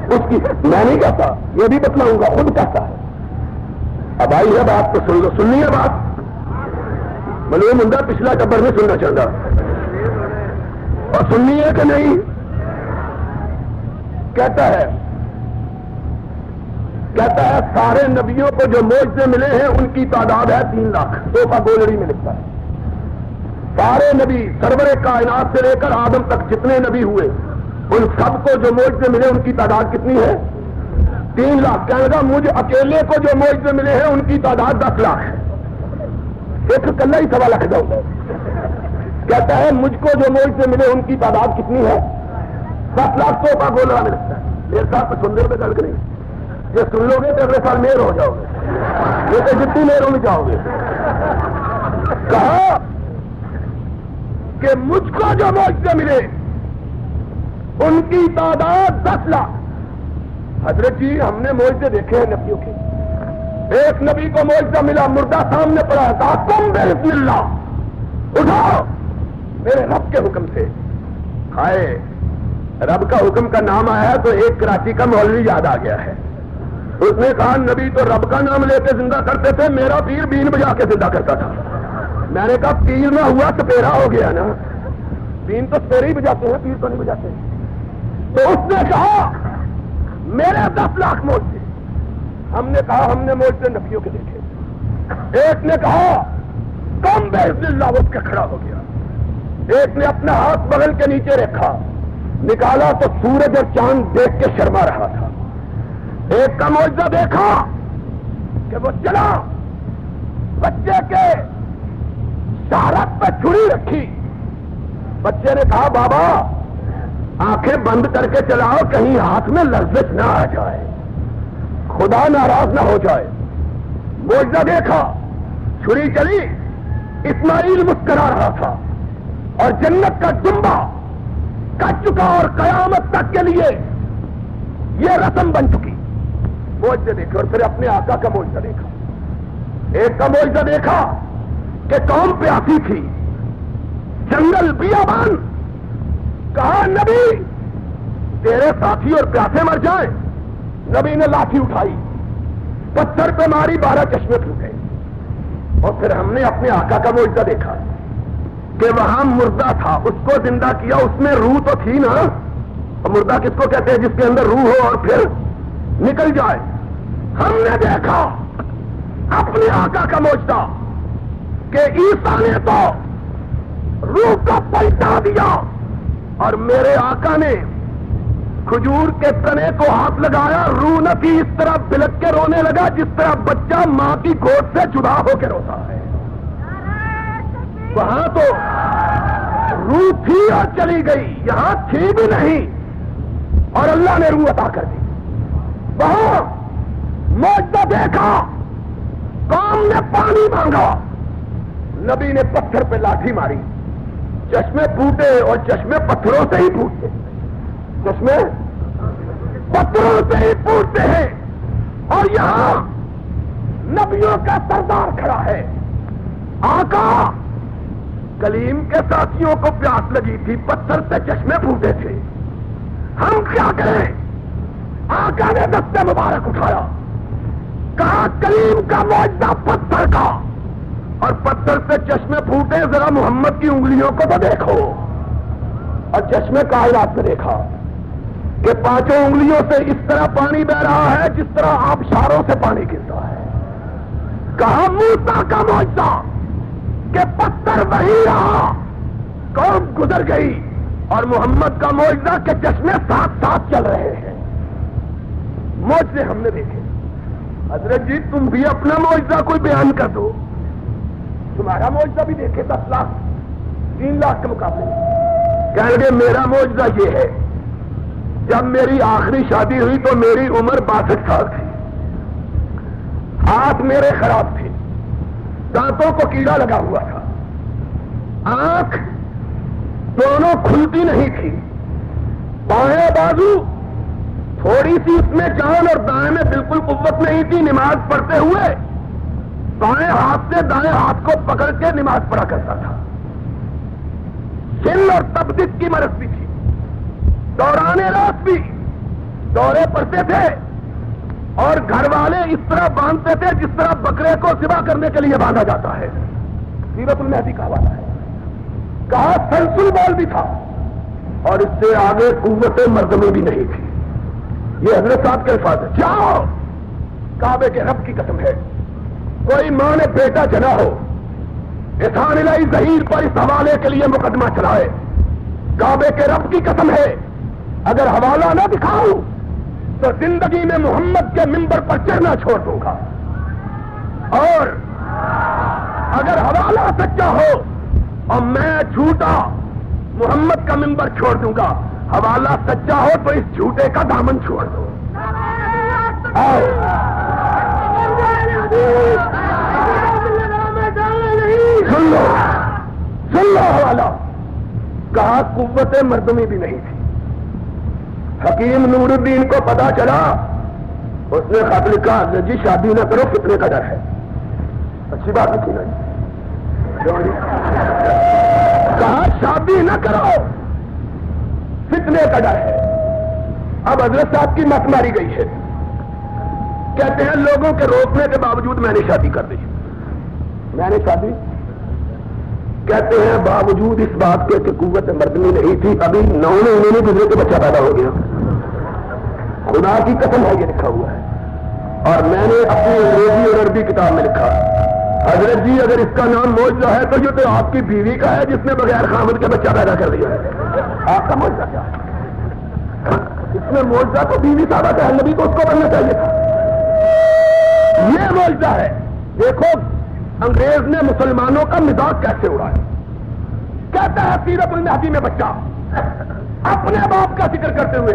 اس کی میں نہیں کہتا، یہ بھی بتلاؤں گا، خود کہتا ہے. اب آئی ہے بات تو سن لو. سننی ہے بات. معلوم ہوں پچھلا ٹبر میں سننا چاہتا اور سننی ہے کہ نہیں. کہتا ہے سارے نبیوں کو جو معجزے ملے ہیں ان کی تعداد ہے 3 لاکھ. توفہ گولڑی میں لکھتا ہے سارے نبی سرور کائنات سے لے کر آدم تک جتنے نبی ہوئے ان سب کو جو معجزے ملے ان کی تعداد کتنی ہے؟ 3 لاکھ. کہنے لگا مجھے اکیلے کو جو معجزے ملے ہیں ان کی تعداد 10 لاکھ ہے. ایک کلّا ہی 1.25 لاکھ جاؤ. کہتا ہے مجھ کو جو معجزے ملے ان کی تعداد کتنی ہے؟ 10 لاکھ. توفہ گولڑا میں لکھتا ہے. میرے ساتھ تو سننے میں گل نہیں، یہ سن لو گے تو اگلے سال میر ہو جاؤ گے، یہ تو جتنی میروں میں جاؤ گے. کہا کہ مجھ کو جو معجزے ملے ان کی تعداد 10 لاکھ. حضرت جی ہم نے معجزے دیکھے ہیں نبیوں کے. ایک نبی کو معجزہ ملا، مردہ سامنے پڑا ہے، کہا تم بسم اللہ اٹھاؤ میرے رب کے حکم سے. ہائے رب کا حکم کا نام آیا تو ایک کراچی کا مولوی یاد آ گیا ہے. اس نے کہا نبی تو رب کا نام لے کے زندہ کرتے تھے، میرا پیر بین بجا کے زندہ کرتا تھا. میں نے کہا پیر نہ ہوا سپیرا ہو گیا نا، بین تو سپیرے ہی بجاتے ہیں، پیر تو نہیں بجاتے. تو اس نے کہا میرے 10 لاکھ معجزے. ہم نے کہا ہم نے معجزے نبیوں کے دیکھے. ایک نے کہا کم بسم اللہ، اٹھ کے کھڑا ہو گیا. ایک نے اپنا ہاتھ بغل کے نیچے رکھا، نکالا تو سورج اور چاند دیکھ کے شرما رہا تھا. ایک کا معجزہ دیکھا کہ وہ چلا، بچے کے شہرت پہ چھری رکھی. بچے نے کہا بابا آنکھیں بند کر کے چلاؤ، کہیں ہاتھ میں لرزش نہ آ جائے، خدا ناراض نہ ہو جائے. معجزہ دیکھا، چھری چلی، اسماعیل مسکرا رہا تھا اور جنت کا ڈمبا کٹ چکا اور قیامت تک کے لیے یہ رسم بن چکی. معجزے دیکھے اور پھر اپنے آقا کا معجزہ دیکھا. ایک کا معجزہ دیکھا کہ قوم پیاسی تھی, جنگل بیابان, کہا نبی تیرے ساتھی اور پیاسے مر جائیں. نبی نے لاٹھی اٹھائی, پتھر پہ ماری, 12 چشمے پھوٹے. اور پھر ہم نے اپنے آقا کا معجزہ دیکھا کہ وہاں مردہ تھا, اس کو زندہ کیا, اس میں روح تو تھی نا. اور مردہ کس کو کہتے ہیں؟ جس کے اندر روح ہو اور پھر نکل جائے. ہم نے دیکھا اپنے آقا کا معجزہ کہ عیسیٰ نے تو روح کا پلٹا دیا, اور میرے آقا نے کھجور کے تنے کو ہاتھ لگایا, روح نہ تھی, اس طرح بلک کے رونے لگا جس طرح بچہ ماں کی گود سے جدا ہو کے روتا ہے. وہاں تو روح تھی اور چلی گئی, یہاں تھی بھی نہیں اور اللہ نے روح عطا کر دی. وہاں معجزہ دیکھا, قوم نے پانی مانگا, نبی نے پتھر پہ لاٹھی ماری, چشمے پھوٹے, اور چشمے پتھروں سے ہی پھوٹتے, چشمے پتھروں سے ہی پھوٹتے ہیں. اور یہاں نبیوں کا سردار کھڑا ہے, آقا. کلیم کے ساتھیوں کو پیاس لگی تھی, پتھر سے چشمے پھوٹے تھے, ہم کیا کریں؟ آقا نے دستے مبارک اٹھایا, کہا کلیم کا معجزہ پتھر کا, اور پتھر سے چشمے پھوٹے, ذرا محمد کی انگلیوں کو تو دیکھو. اور چشمے کائنات میں دیکھا کہ 5 انگلیوں سے اس طرح پانی بہ رہا ہے جس طرح آبشاروں سے پانی گرتا ہے. کہا موسیٰ کا معجزہ کہ پتھر وہی رہا, قوم گزر گئی, اور محمد کا معجزہ کہ چشمے ساتھ ساتھ چل رہے ہیں. معجزے ہم نے دیکھے. حضرت جی تم بھی اپنا معجزہ کوئی بیان کر دو, تمہارا معجزہ بھی دیکھے. 10 لاکھ 3 لاکھ کے مقابلے کہیں گے میرا معجزہ یہ ہے, جب میری آخری شادی ہوئی تو میری عمر 62 سال تھی, ہاتھ میرے خراب تھے, دانتوں کو کیڑا لگا ہوا تھا, آنکھ دونوں کھلتی نہیں تھی, بائیں بازو تھوڑی سی اس میں جان اور دائیں میں بالکل قوت نہیں تھی. نماز پڑھتے ہوئے بائیں ہاتھ سے دائیں ہاتھ کو پکڑ کے نماز پڑھا کرتا تھا. سن اور تبدیل کی مرض بھی تھی, دوران رات بھی دورے پڑتے تھے, اور گھر والے اس طرح باندھتے تھے جس طرح بکرے کو ذبح کرنے کے لیے باندھا جاتا ہے. سیرت المہدی کا حوالہ ہے. کہا سلسل بال بھی تھا, اور اس سے آگے قوت مردمی بھی نہیں تھی. یہ حضرت صاحب کے الفاظ ہے. جاؤ, کعبے کے رب کی قسم ہے, کوئی ماں نے بیٹا جنا ہو, احسان الہی ظہیر پر اس حوالے کے لیے مقدمہ چلائے. کعبے کے رب کی قسم ہے, اگر حوالہ نہ دکھاؤں تو زندگی میں محمد کے ممبر پر چڑھنا چھوڑ دوں گا, اور اگر حوالہ سچا ہو اور میں جھوٹا محمد کا ممبر چھوڑ دوں گا. حوالہ سچا ہو تو اس جھوٹے کا دامن چھوڑ دو. سن لو حوالہ. کہا قوت مردمی بھی نہیں تھی. حکیم نور الدین کو پتا چلا, اس نے خط لکھا, جی شادی نہ کرو, فتنے کا ڈر ہے. اچھی بات نہیں نا جی. کہا شادی نہ کرو, فتنے کا ڈر ہے. اب حضرت صاحب کی مت ماری گئی ہے. کہتے ہیں لوگوں کے روکنے کے باوجود میں نے شادی کر دی. میں نے شادی, کہتے ہیں باوجود اس بات کے کہ قوت مردمی نہیں تھی, ابھی 9 مہینے گزرے کے بچہ پیدا ہو گیا. خدا کی قسم ہے, یہ لکھا ہوا ہے. اور میں نے اپنی انگریزی اور عربی کتاب میں لکھا, حضرت جی اگر اس کا نام معجزہ ہے تو یہ تو آپ کی بیوی کا ہے جس نے بغیر خامد کے بچہ پیدا کر دیا ہے. آپ کا معجزہ کیا ہے؟ اس میں معجزہ تو بیوی صاحبہ کا ہے, نبی کو اس کو بننا چاہیے تھا. یہ معجزہ ہے. دیکھو انگریز نے مسلمانوں کا مزاج کیسے اڑایا. کہتا ہے سیرت المہدی میں بچہ اپنے باپ کا ذکر کرتے ہوئے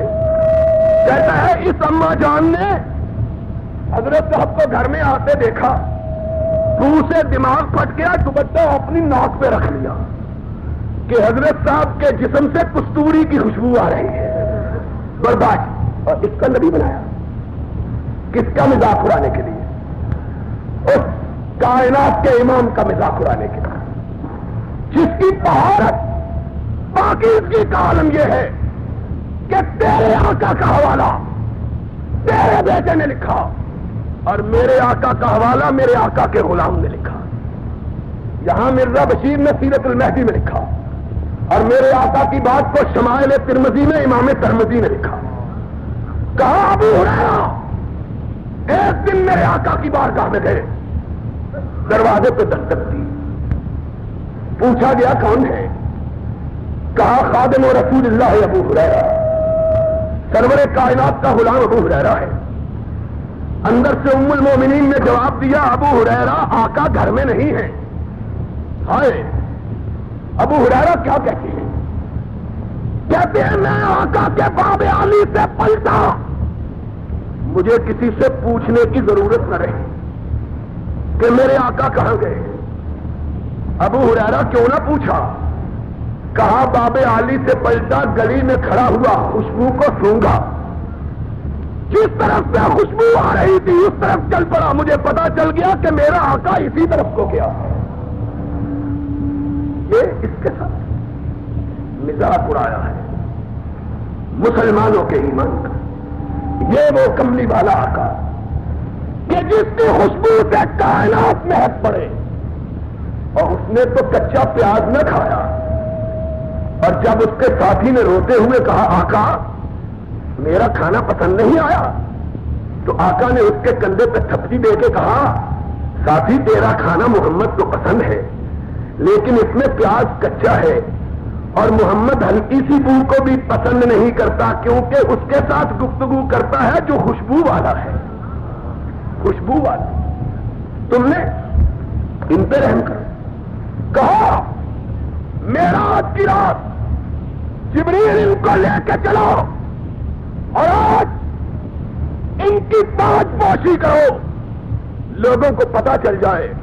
کہتا ہے اس اما جان نے حضرت صاحب کو گھر میں آتے دیکھا, روح سے دماغ پھٹ گیا, دوپٹہ اپنی ناک پہ رکھ لیا کہ حضرت صاحب کے جسم سے کستوری کی خوشبو آ رہی ہے. برداشت. اور اس کا نبی بنایا. کس کا مذاق اڑانے کے لیے؟ اس کائنات کے امام کا مذاق اڑانے کے لیے، جس کی طہارت پاکیزگی کا عالم یہ ہے کہ تیرے آقا کا حوالہ تیرے بیٹے نے لکھا اور میرے آقا کا حوالہ میرے آقا کے غلام نے لکھا. یہاں مرزا بشیر نے سیرت المہدی میں لکھا اور میرے آقا کی بات کو شمائل ترمذی میں امام ترمذی نے لکھا. کہا ابو ہریرہ ایک دن میرے آقا کی بارگاہ میں گئے، دروازے پہ دستک دی، پوچھا گیا کون ہے؟ کہا خادم و رسول اللہ ابو ہریرہ، سرور کائنات کا غلام ابو ہریرہ ہے. اندر سے ام المومنین نے جواب دیا ابو ہریرہ آقا گھر میں نہیں ہے. ہائے، ابو ہریرہ کیا کہتے ہیں؟ کہتے ہیں میں آقا کے باب علی سے پلٹا، مجھے کسی سے پوچھنے کی ضرورت نہ رہی کہ میرے آقا کہاں گئے. ابو ہریرہ کیوں نہ پوچھا؟ کہا باب علی سے پلٹا، گلی میں کھڑا ہوا، خوشبو کو سونگا، جس طرف سے خوشبو آ رہی تھی اس طرف چل پڑا، مجھے پتا چل گیا کہ میرا آقا اسی طرف کو گیا. یہ اس کے ساتھ مذاق اڑایا ہے مسلمانوں کے ایمان کا. یہ وہ کملی والا آقا کہ جس کی خوشبو سے کائنات مہک پڑے، اور اس نے تو کچا پیاز نہ کھایا. اور جب اس کے ساتھی نے روتے ہوئے کہا آقا میرا کھانا پسند نہیں آیا، تو آقا نے اس کے کندھے پہ تھپڑی دے کے کہا ساتھی تیرا کھانا محمد کو پسند ہے لیکن اس میں پیاز کچا ہے، اور محمد ہلکی سی بو کو بھی پسند نہیں کرتا کیونکہ اس کے ساتھ گفتگو کرتا ہے جو خوشبو والا ہے. خوشبو والا تم نے ان پہ رحم کرو. کہا معراج کی رات جبریل ان کو لے کے چلو اور آج ان کی تاج پوشی کرو، لوگوں کو پتا چل جائے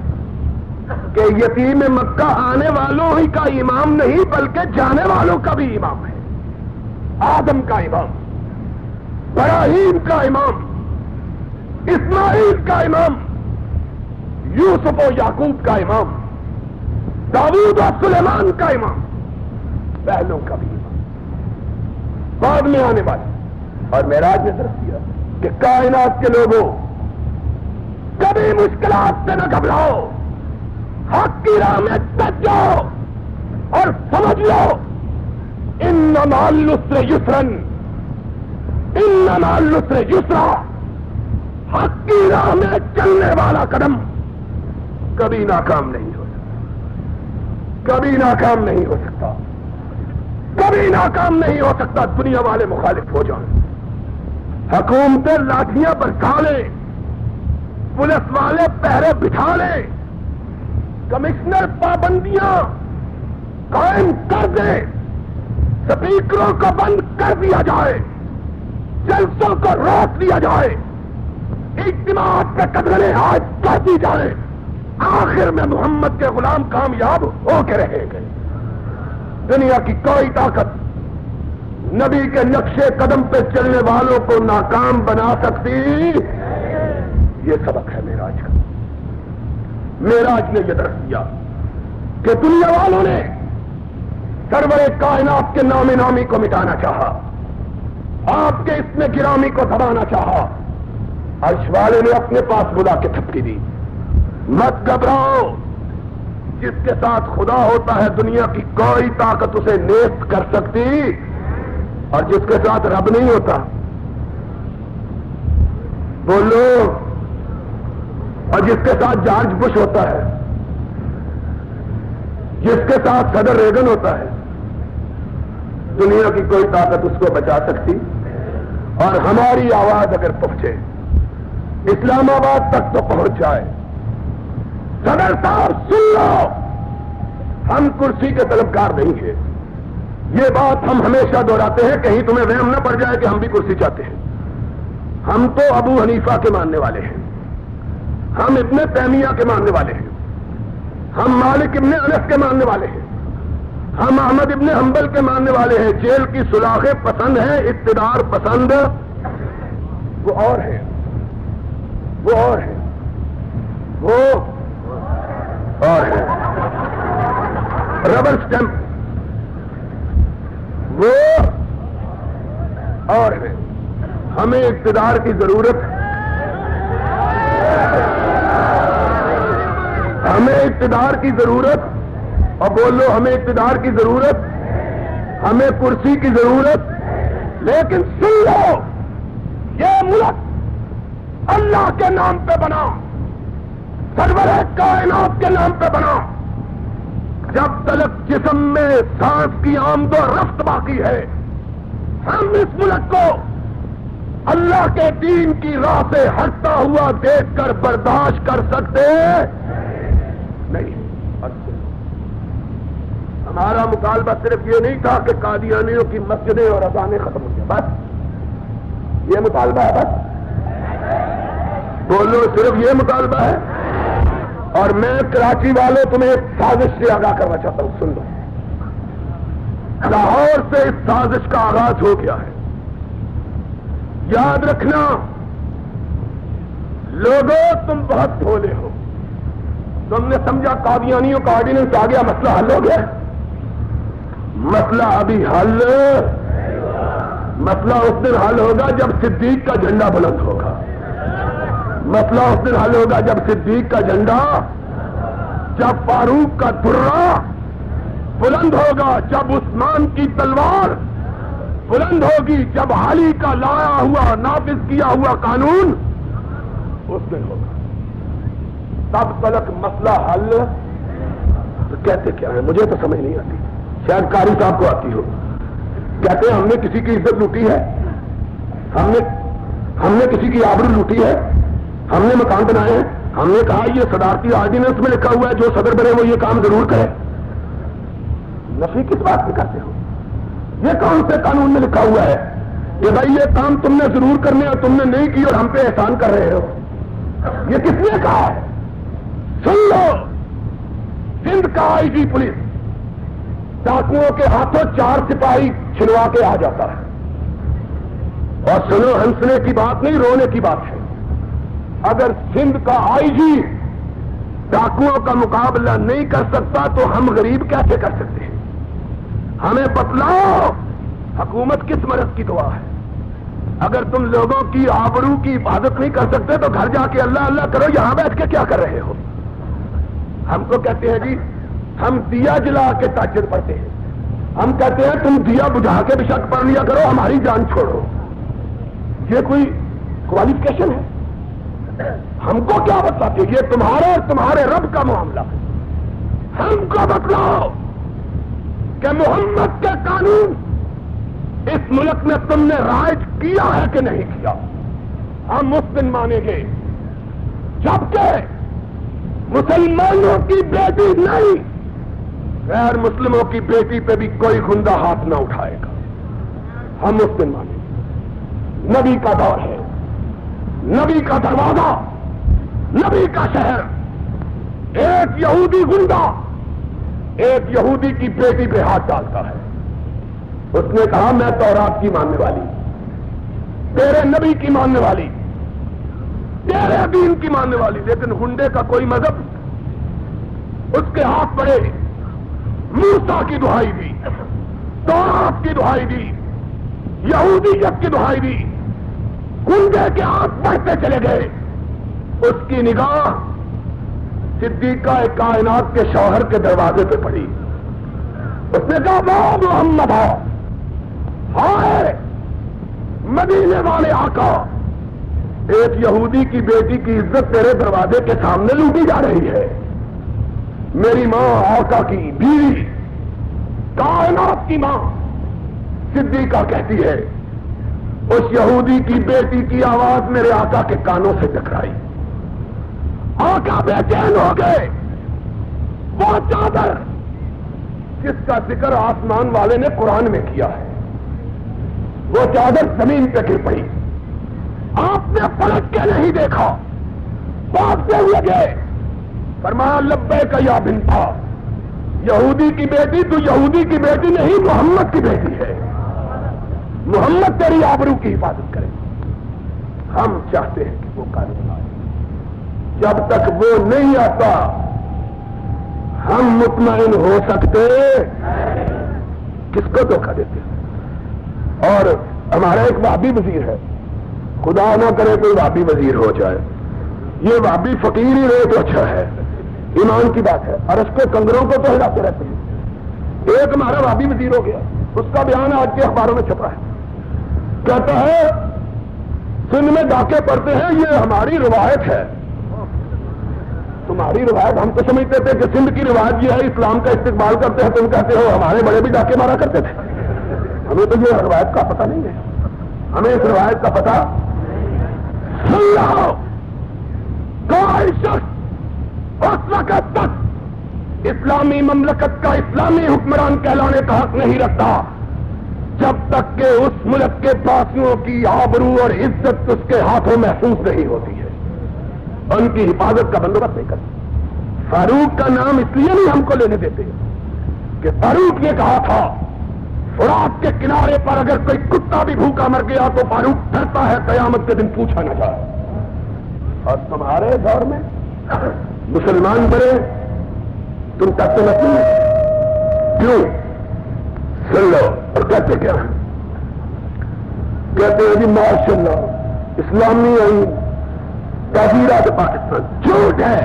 کہ یتیم مکہ آنے والوں ہی کا امام نہیں بلکہ جانے والوں کا بھی امام ہے. آدم کا امام، ابراہیم کا امام، اسماعیل کا امام، یوسف و یعقوب کا امام، داؤد و سلیمان کا امام، پہلوں کا بھی امام، بعد میں آنے والے. اور معراج نے درس دیا کہ کائنات کے لوگوں کبھی مشکلات سے نہ گھبراؤ، حق کی راہ میں ڈٹ جاؤ اور سمجھ لو ان مع العسر یسرا، ان مع العسر یسرا. حق کی راہ میں چلنے والا قدم کبھی ناکام نہیں ہو سکتا، کبھی ناکام نہیں ہو سکتا، کبھی ناکام نہیں ہو سکتا. دنیا والے مخالف ہو جائیں، حکومتیں لاٹھیاں برسا لیں، پولیس والے پہرے بٹھا لیں، کمشنر پابندیاں قائم کر دے، سپیکروں کو بند کر دیا جائے، جلسوں کو روک دیا جائے، اجتماعات پہ قدریں عائد کر دی جائے، آخر میں محمد کے غلام کامیاب ہو کے رہیں گے. دنیا کی کوئی طاقت نبی کے نقشے قدم پہ چلنے والوں کو ناکام بنا سکتی. یہ سبق ہے معراج کا. معراج نے یہ درس دیا کہ دنیا والوں نے سرور کائنات کے نام نامی کو مٹانا چاہا، آپ کے اس میں گرامی کو دبانا چاہا. عرش والے نے اپنے پاس بلا کے تھپکی دی، مت گھبراؤ، جس کے ساتھ خدا ہوتا ہے دنیا کی کوئی طاقت اسے نیست کر سکتی، اور جس کے ساتھ رب نہیں ہوتا بولو، اور جس کے ساتھ جارج بش ہوتا ہے، جس کے ساتھ صدر ریگن ہوتا ہے، دنیا کی کوئی طاقت اس کو بچا سکتی. اور ہماری آواز اگر پہنچے اسلام آباد تک تو پہنچ جائے، صدر صاحب سن لو، ہم کرسی کے طلبگار نہیں ہیں. یہ بات ہم ہمیشہ دہراتے ہیں، کہیں تمہیں وہم نہ پڑ جائے کہ ہم بھی کرسی چاہتے ہیں. ہم تو ابو حنیفہ کے ماننے والے ہیں، ہم ابن تیمیہ کے ماننے والے ہیں، ہم مالک ابن انس کے ماننے والے ہیں، ہم احمد ابن حنبل کے ماننے والے ہیں. جیل کی سلاخیں پسند ہیں، اقتدار پسند وہ اور ہیں. وہ اور ہے، وہ اور ہے، ربر اسٹیمپ وہ اور ہے۔ ہمیں اقتدار کی ضرورت ہے، ہمیں اقتدار کی ضرورت، اور بولو ہمیں اقتدار کی ضرورت، ہمیں کرسی کی ضرورت، لیکن سن لو یہ ملک اللہ کے نام پہ بنا، سرور کائنات کے نام پہ بنا۔ جب تلک جسم میں سانس کی آمد و رفت باقی ہے، ہم اس ملک کو اللہ کے دین کی راہ سے ہٹتا ہوا دیکھ کر برداشت کر سکتے نہیں۔ ہمارا مطالبہ صرف یہ نہیں تھا کہ قادیانیوں کی مسجدیں اور اذانیں ختم ہو جائیں، بس یہ مطالبہ ہے، بس بولو صرف یہ مطالبہ ہے۔ اور میں کراچی والوں تمہیں ایک سازش سے آگاہ کرنا چاہتا ہوں، سن لو۔ لاہور سے اس سازش کا آغاز ہو گیا ہے، یاد رکھنا لوگوں تم بہت بھولے ہو، تم نے سمجھا قادیانیوں کا آرڈیننس آ گیا مسئلہ حل ہو گیا۔ مسئلہ ابھی حل، مسئلہ اس دن حل ہوگا جب صدیق کا جھنڈا بلند ہوگا، مسئلہ اس دن حل ہوگا جب صدیق کا جھنڈا، جب فاروق کا درہ بلند ہوگا، جب عثمان کی تلوار بلند ہوگی، جب علی کا لایا ہوا نافذ کیا ہوا قانون اس دن ہوگا، تب تلک مسئلہ حل۔ تو کہتے کیا ہے مجھے تو سمجھ نہیں آتی، شاید قاری صاحب کو آتی ہو۔ کہتے ہیں ہم نے کسی کی عزت لوٹی ہے، ہم نے کسی کی آبرو لوٹی ہے، ہم نے مکان بنائے ہیں، ہم نے کہا یہ صدارتی آرڈیننس میں لکھا ہوا ہے جو صدر بنے وہ یہ کام ضرور کرے۔ نفی کس بات پہ کرتے ہو؟ یہ کون سے قانون میں لکھا ہوا ہے کہ بھائی یہ کام تم نے ضرور کرنے اور تم نے نہیں کی اور ہم پہ احسان کر رہے ہو؟ یہ کس نے کہا ہے؟ سن لو، سندھ کا آئی جی پولیس ڈاکوؤں کے ہاتھوں 4 سپاہی چھلوا کے آ جاتا ہے، اور سنو ہنسنے کی بات نہیں رونے کی بات ہے۔ اگر سندھ کا آئی جی ڈاکوؤں کا مقابلہ نہیں کر سکتا تو ہم غریب کیسے کر سکتے ہیں؟ ہمیں بتلاؤ حکومت کس مرض کی دعا ہے؟ اگر تم لوگوں کی آبرو کی حفاظت نہیں کر سکتے تو گھر جا کے اللہ اللہ کرو، یہاں بیٹھ کے کیا کر رہے ہو؟ ہم کو کہتے ہیں جی ہم دیا جلا کے تاجر پڑھتے ہیں، ہم کہتے ہیں تم دیا بجھا کے بھی شک پڑھ لیا کرو، ہماری جان چھوڑو۔ یہ کوئی کوالیفکیشن ہے؟ ہم کو کیا بتلاتے؟ یہ تمہارے اور تمہارے رب کا معاملہ ہے۔ ہم کو بتلاؤ کہ محمد کے قانون اس ملک میں تم نے رائج کیا ہے کہ نہیں کیا؟ ہم اس دن مانیں گے جبکہ مسلمانوں کی بیٹی نہیں، غیر مسلموں کی بیٹی پہ بھی کوئی گندا ہاتھ نہ اٹھائے گا۔ ہم اس دن مانیں گے۔ نبی کا دور ہے، نبی کا دروازہ، نبی کا شہر۔ ایک یہودی گنڈا ایک یہودی کی بیٹی پہ ہاتھ ڈالتا ہے، اس نے کہا میں تورات کی ماننے والی، تیرے نبی کی ماننے والی، تیرے دین کی ماننے والی، لیکن گنڈے کا کوئی مذہب اس کے ہاتھ پڑے، موسیٰ کی دہائی دی، تورات کی دہائی دی، یہودیت کی دہائی دی، گنڈے کے ہاتھ بڑھتے چلے گئے۔ اس کی نگاہ صدیقہ کائنات کے شوہر کے دروازے پہ پڑی، اس نے کہا وہ محمد ہائے مدینے والے آقا، ایک یہودی کی بیٹی کی عزت تیرے دروازے کے سامنے لوٹی جا رہی ہے۔ میری ماں آقا کی بیوی، کائنات کی ماں صدیقہ کہتی ہے اس یہودی کی بیٹی کی آواز میرے آقا کے کانوں سے ٹکرائی، آقا بے چین ہو گئے۔ وہ چادر جس کا ذکر آسمان والے نے قرآن میں کیا ہے وہ چادر زمین پہ گر پڑی، آپ نے پلٹ کے نہیں دیکھا، بھاگتے ہوئے گئے، فرمایا لبیک یا بنتا، یہودی کی بیٹی تو یہودی کی بیٹی نہیں محمد کی بیٹی ہے، محمد تیری آبرو کی حفاظت کرے۔ ہم چاہتے ہیں کہ وہ قانون آئے، جب تک وہ نہیں آتا ہم مطمئن ہو سکتے کس کو دھوکہ دیتے ہیں؟ اور ہمارا ایک وہابی وزیر ہے، خدا نہ کرے کوئی وہابی وزیر ہو جائے، یہ وہابی فقیر ہی رہے تو اچھا ہے، ایمان کی بات ہے، اور اس کو کنگروں کو تو ہلاتے رہتے ہیں۔ ایک ہمارا وہابی وزیر ہو گیا، اس کا بیان آج کے اخباروں میں چھپا ہے، کہتا ہے سندھ میں ڈاکے پڑتے ہیں، یہ ہماری روایت ہے۔ تمہاری روایت؟ ہم تو سمجھتے تھے کہ سندھ کی روایت یہ ہے، اسلام کا استقبال کرتے ہیں، تم کہتے ہو ہمارے بڑے بھی ڈاکے مارا کرتے تھے۔ ہمیں تو یہ روایت کا پتہ نہیں ہے، ہمیں اس روایت کا پتہ سن لو، کوئی شخص اس وقت تک اسلامی مملکت کا اسلامی حکمران کہلانے کا حق نہیں رکھتا جب تک کہ اس ملک کے باسیوں کی آبرو اور عزت اس کے ہاتھوں محفوظ نہیں ہوتی ہے، ان کی حفاظت کا بندوبست نہیں کرتا۔ فاروق کا نام اس لیے نہیں ہم کو لینے دیتے کہ فاروق نے کہا تھا فرات کے کنارے پر اگر کوئی کتا بھی بھوکا مر گیا تو فاروق ڈرتا ہے قیامت کے دن پوچھا نہ جائے۔ اور تمہارے دور میں مسلمان بڑے تم کہتے نہیں کیوں؟ سن لو، اور کہتے کیا ہیں؟ کہتے ہیں جی ماشاء اللہ اسلامی آئین تعزیرات پاکستان، جھوٹ ہے،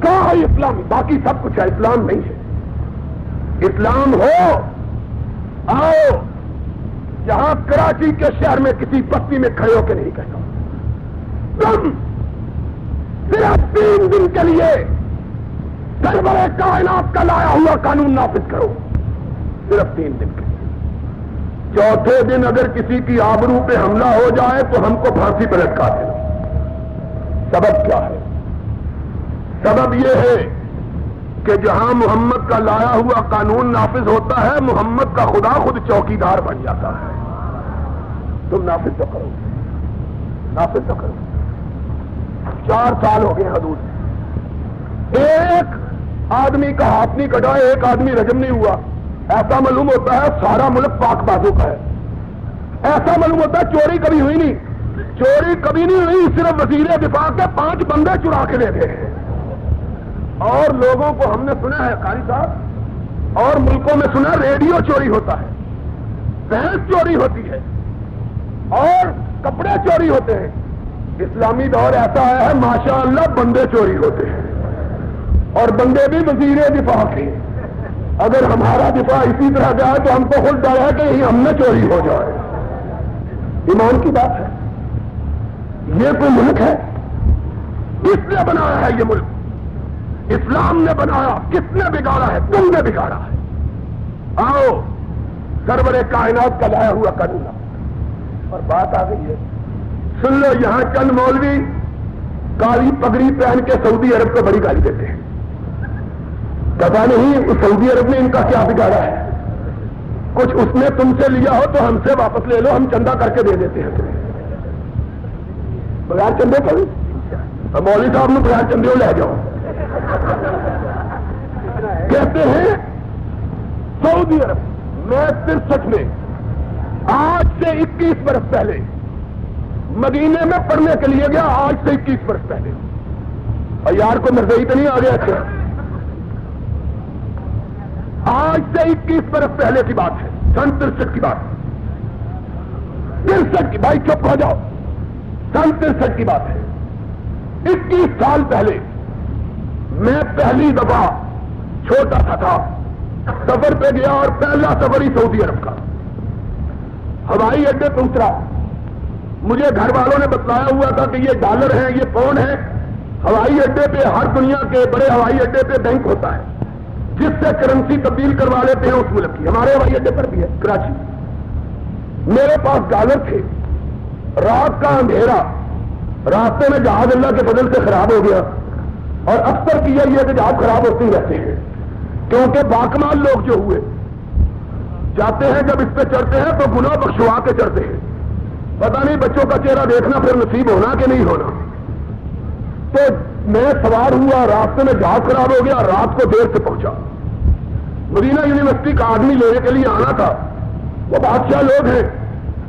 کہاں ہے اسلامی؟ باقی سب کچھ ہے، اسلام نہیں ہے۔ اسلام ہو آؤ جہاں کراچی کے شہر میں کسی بستی میں کھڑے ہو کے نہیں کہتا، تم صرف 3 دن کے لیے سرور کائنات کا لایا ہوا قانون نافذ کرو، صرف 3 دن کے لیے۔ چوتھے دن اگر کسی کی آبرو پہ حملہ ہو جائے تو ہم کو پھانسی پہ لٹکا دینا۔ سبب کیا ہے؟ سبب یہ ہے کہ جہاں محمد کا لایا ہوا قانون نافذ ہوتا ہے محمد کا خدا خود چوکیدار بن جاتا ہے۔ تم نافذ تو کرو، نافذ تو کرو۔ 4 سال ہو گئے حدود، ایک آدمی کا ہاتھ نہیں کٹا، ایک آدمی رجم نہیں ہوا، ایسا معلوم ہوتا ہے سارا ملک پاک بازو کا ہے۔ ایسا معلوم ہوتا ہے چوری کبھی ہوئی نہیں، چوری کبھی نہیں ہوئی، صرف وزیر دفاع کے 5 بندے چرا کے لے گئے۔ اور لوگوں کو ہم نے سنا ہے قاری صاحب، اور ملکوں میں سنا ریڈیو چوری ہوتا ہے، بھینس چوری ہوتی ہے، اور کپڑے چوری ہوتے ہیں۔ اسلامی دور ایسا ہے ماشاء اللہ بندے چوری ہوتے ہیں، اور بندے بھی وزیر دفاع کے۔ اگر ہمارا دفاع اسی طرح جائے تو ہم کو خود ڈر ہے کہ ہم نے چوری ہو جائے۔ ایمان کی بات ہے، یہ کوئی ملک ہے؟ کس نے بنایا ہے یہ ملک؟ اسلام نے بنایا، کس نے بگاڑا ہے؟ تم نے بگاڑا ہے۔ آؤ سرور کائنات کا لایا ہوا قانون، اور بات آ گئی ہے، سن لو، یہاں چند مولوی کالی پگڑی پہن کے سعودی عرب کو بڑی گالی دیتے ہیں، پتا نہیں اس سعودی عرب نے ان کا کیا بگاڑا ہے۔ کچھ اس نے تم سے لیا ہو تو ہم سے واپس لے لو، ہم چندہ کر کے دے دیتے ہیں تمہیں بغیر چندے پر۔ مولوی صاحب نے بغیر چندے لے جاؤ۔ کہتے ہیں سعودی عرب میں 63 میں، آج سے 21 برس پہلے مدینے میں پڑھنے کے لیے گیا، آج سے 21 برس پہلے، اور یار کو مرضی تو نہیں آ گیا اچھا، آج سے 21 برس پہلے کی بات ہے، سن 63 کی بات، 63 کی، بھائی چپ ہو جاؤ، سن 63 کی بات ہے۔ 21 سال پہلے میں پہلی دفعہ چھوٹا سا تھا، سفر پہ گیا، اور پہلا سفر ہی سعودی عرب کا۔ ہوائی اڈے پہ اترا، مجھے گھر والوں نے بتلایا ہوا تھا کہ یہ ڈالر ہے، یہ پاؤنڈ ہے۔ ہوائی اڈے پہ ہر دنیا کے بڑے ہوائی اڈے پہ بینک ہوتا ہے جس سے کرنسی تبدیل کروا لیتے ہیں اس ملک کی، ہمارے ہوائی اڈے پر بھی ہے کراچی۔ میرے پاس ڈالر تھے، رات کا اندھیرا، راستے میں جہاز اللہ کے فضل سے خراب ہو گیا، اور اکثر کیا یہ کہ جہاز خراب ہوتے ہی رہتے ہیں، کیونکہ باکمال لوگ جو ہوئے جاتے ہیں جب اس پہ چڑھتے ہیں تو گناہ بخشوا کے چڑھتے ہیں، پتہ نہیں بچوں کا چہرہ دیکھنا پھر نصیب ہونا کہ نہیں ہونا۔ تو میں سوار ہوا، راستے میں جہاز خراب ہو گیا، رات کو دیر سے پہنچا۔ مدینہ یونیورسٹی کا آدمی لینے کے لیے آنا تھا، وہ بادشاہ لوگ ہیں،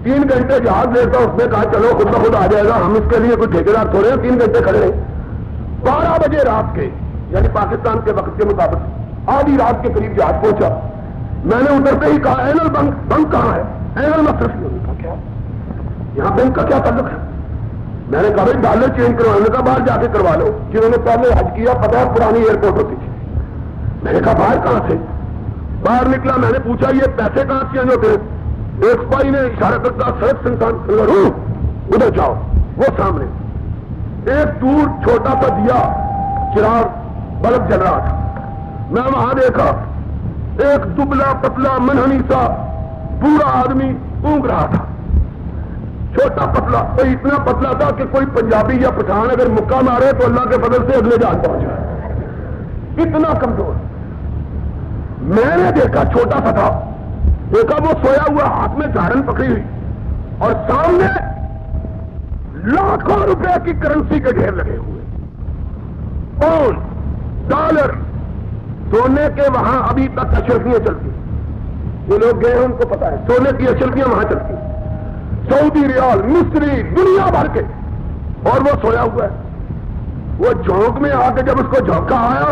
3 گھنٹے جہاز لیتا، اس نے کہا چلو خود بخود آ جائے گا، ہم اس کے لیے کوئی ٹھیکیدار تھوڑے ہیں 3 گھنٹے کھڑے رہے۔ 12 بجے رات کے یعنی پاکستان کے وقت کے مطابق آدھی رات کے قریب جہاز پہنچا. میں نے اترتے ہی کہا اینل بنک کہاں ہے؟ اینل مصرف. کیا یہاں بینک کا کیا تعلق ہے؟ میں نے کہا بھائی ڈالر چینج کروانے کا باہر جا کے کروا لو. جنہوں نے پہلے حج کیا پتا ہے پرانی ایئرپورٹ ہوتی تھی. میں نے کہا باہر کہاں سے؟ باہر نکلا. میں نے پوچھا یہ پیسے کہاں چینج ہوتے ہیں؟ ایک سپاہی نے اشارہ کرتا سڑک سنسان ادھر جاؤ. وہ سامنے ایک دور چھوٹا سا دیا چراغ بلب جل رہا تھا. میں وہاں دیکھا ایک دبلا پتلا منہنی سا بوڑھا آدمی اونگ رہا تھا. چھوٹا پتلا, کوئی اتنا پتلا تھا کہ کوئی پنجابی یا پٹھان اگر مکہ مارے تو اللہ کے فضل سے اگلے جان پہنچ جائے. اتنا کمزور. میں نے دیکھا چھوٹا سا تھا, دیکھا وہ سویا ہوا ہاتھ میں جھاڑن پکڑی ہوئی اور سامنے لاکھوں روپے کی کرنسی کے ڈھیر لگے ہوئے. پاؤنڈ ڈالر سونے کے وہاں ابھی تک اشرفیاں چلتی. جو لوگ گئے ہیں ان کو پتا ہے سونے کی اشرفیاں وہاں چلتی. سعودی ریال مصری دنیا بھر کے. اور وہ سویا ہوا ہے. وہ جھونک میں آ کے جب اس کو جھونکا آیا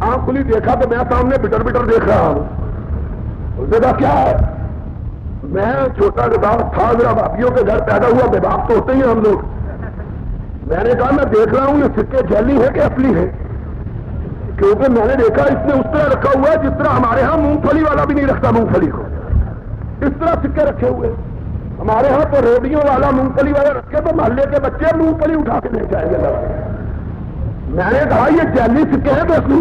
آنکھ کھلی دیکھا تو میں سامنے بٹر بٹر دیکھ رہا ہوں. اس نے کہا کیا ہے؟ میں چھوٹا تھا ذرا باپیوں کے گھر پیدا ہوا بے باپ تو ہوتے ہی ہم لوگ. میں نے کہا میں دیکھ رہا ہوں یہ سکے جعلی ہے کہ اصلی ہے, کیونکہ میں نے دیکھا اس نے اس طرح رکھا ہوا ہے جس طرح ہمارے ہاں مونگ پھلی والا بھی نہیں رکھتا مونگ پھلی کو. اس طرح سکے رکھے ہوئے. ہمارے ہاں تو ریڈیو والا مونگ پھلی والا رکھے تو محلے کے بچے مونگ پھلی اٹھا کے لے جائیں گے. میں نے کہا یہ جعلی سکے ہیں تو اصلی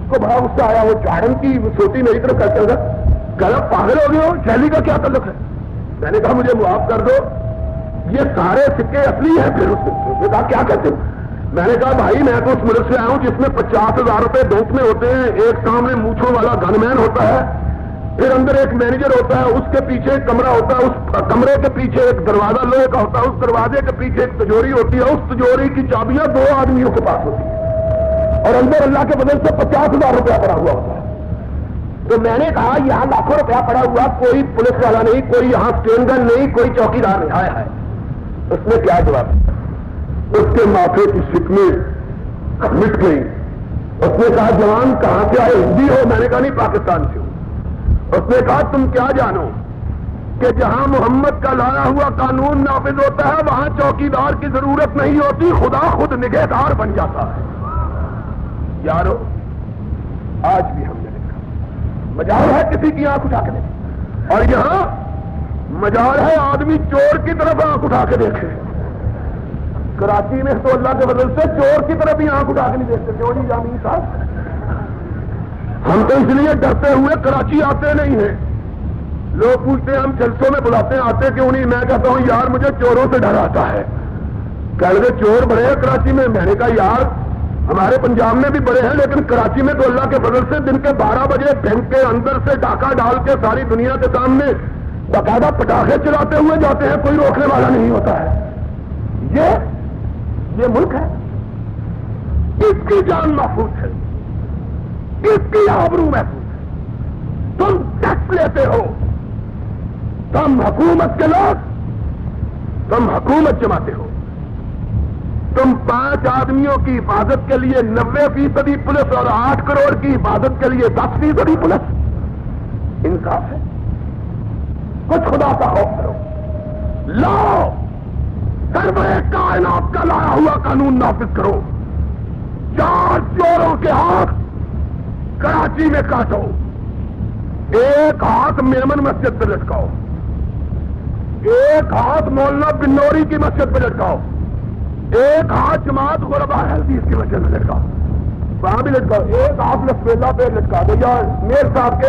کو بڑا غصہ آیا. وہ چاڑن کی سوٹی میری طرف کرتے ہوگا کہ پاگل ہو گئے ہو, جعلی کا کیا تعلق ہے؟ میں نے کہا مجھے معاف کر دو یہ سارے سکے اصلی ہیں. پھر اس نے کہا کیا کہتے ہو؟ میں نے کہا بھائی میں تو اس ملک سے آیا ہوں جس میں 50,000 روپے بینک میں ہوتے ہیں. ایک سامنے مونچھوں والا گن مین ہوتا ہے, پھر اندر ایک مینیجر ہوتا ہے, اس کے پیچھے ایک کمرہ ہوتا ہے, اس کمرے کے پیچھے ایک دروازہ لوہے کا ہوتا ہے, اس دروازے کے پیچھے ایک تجوری ہوتی ہے, اس تجوری کی چابیاں 2 آدمیوں کے پاس ہوتی ہیں اور اندر اللہ کے بدل سے 50,000 روپیہ پڑا ہوا ہوتا ہے. تو میں نے کہا یہاں لاکھوں روپیہ پڑا ہوا, کوئی پولیس والا نہیں, کوئی یہاں اسٹین گن نہیں, کوئی چوکیدار نہیں. آیا ہے. اس نے کیا جواب دیا؟ اس کے ماتھے کی شکمیں مٹ گئی. اس نے کہا جوان کہاں سے آئے؟ ہندی ہو؟ میں نے کہا نہیں پاکستان سے ہوں. اس نے کہا تم کیا جانو کہ جہاں محمد کا لایا ہوا قانون نافذ ہوتا ہے وہاں چوکیدار کی ضرورت نہیں ہوتی, خدا خود نگہدار بن جاتا ہے. یارو آج بھی ہم نے دیکھا مجال ہے کسی کی آنکھ اٹھا کے دیکھے, اور یہاں مجال ہے آدمی چور کی طرف آنکھ اٹھا کے دیکھے. کراچی میں تو اللہ کے بدل سے چور کی طرف بھی آنکھ اٹھا کے نہیں دیکھتے. کیوں نہیں جامعین صاحب؟ ہم تو اس لیے ڈرتے ہوئے کراچی آتے نہیں ہیں. لوگ پوچھتے ہیں ہم جلسوں میں بلاتے ہیں آتے کیوں نہیں؟ میں کہتا ہوں یار مجھے چوروں سے ڈر آتا ہے. کہہ لگے چور بڑے ہیں کراچی میں. میں نے کہا یار ہمارے پنجاب میں بھی بڑے ہیں لیکن کراچی میں تو اللہ کے فضل سے دن کے 12 بجے بینک کے اندر سے ڈاکہ ڈال کے ساری دنیا کے سامنے باقاعدہ پٹاخے چلاتے ہوئے جاتے ہیں, کوئی روکنے والا نہیں ہوتا ہے. یہ ملک ہے, اس کی جان محفوظ ہے, اس کی آبرو محفوظ ہے. تم ٹیکس لیتے ہو, تم حکومت کے لوگ, تم حکومت جماتے ہو. تم 5 آدمیوں کی حفاظت کے لیے 90% پولیس اور 8 کروڑ کی حفاظت کے لیے 10% پولیس. انصاف ہے؟ کچھ خدا کا خوف کرو. لاؤ سرمایہ کائنات کا لایا ہوا قانون نافذ کرو. 4 چوروں کے ہاتھ کراچی میں کاٹو, ایک ہاتھ میمن مسجد پہ لٹکاؤ, ایک ہاتھ مولانا بنوری کی مسجد پہ لٹکاؤ, ایک ہاتھ جماعت غربا حدیث کی مسجد پہ لٹکاؤ, وہاں بھی لٹکاؤ, ایک ہاتھ لسبیلا پہ لٹکا دو. یا میر صاحب کے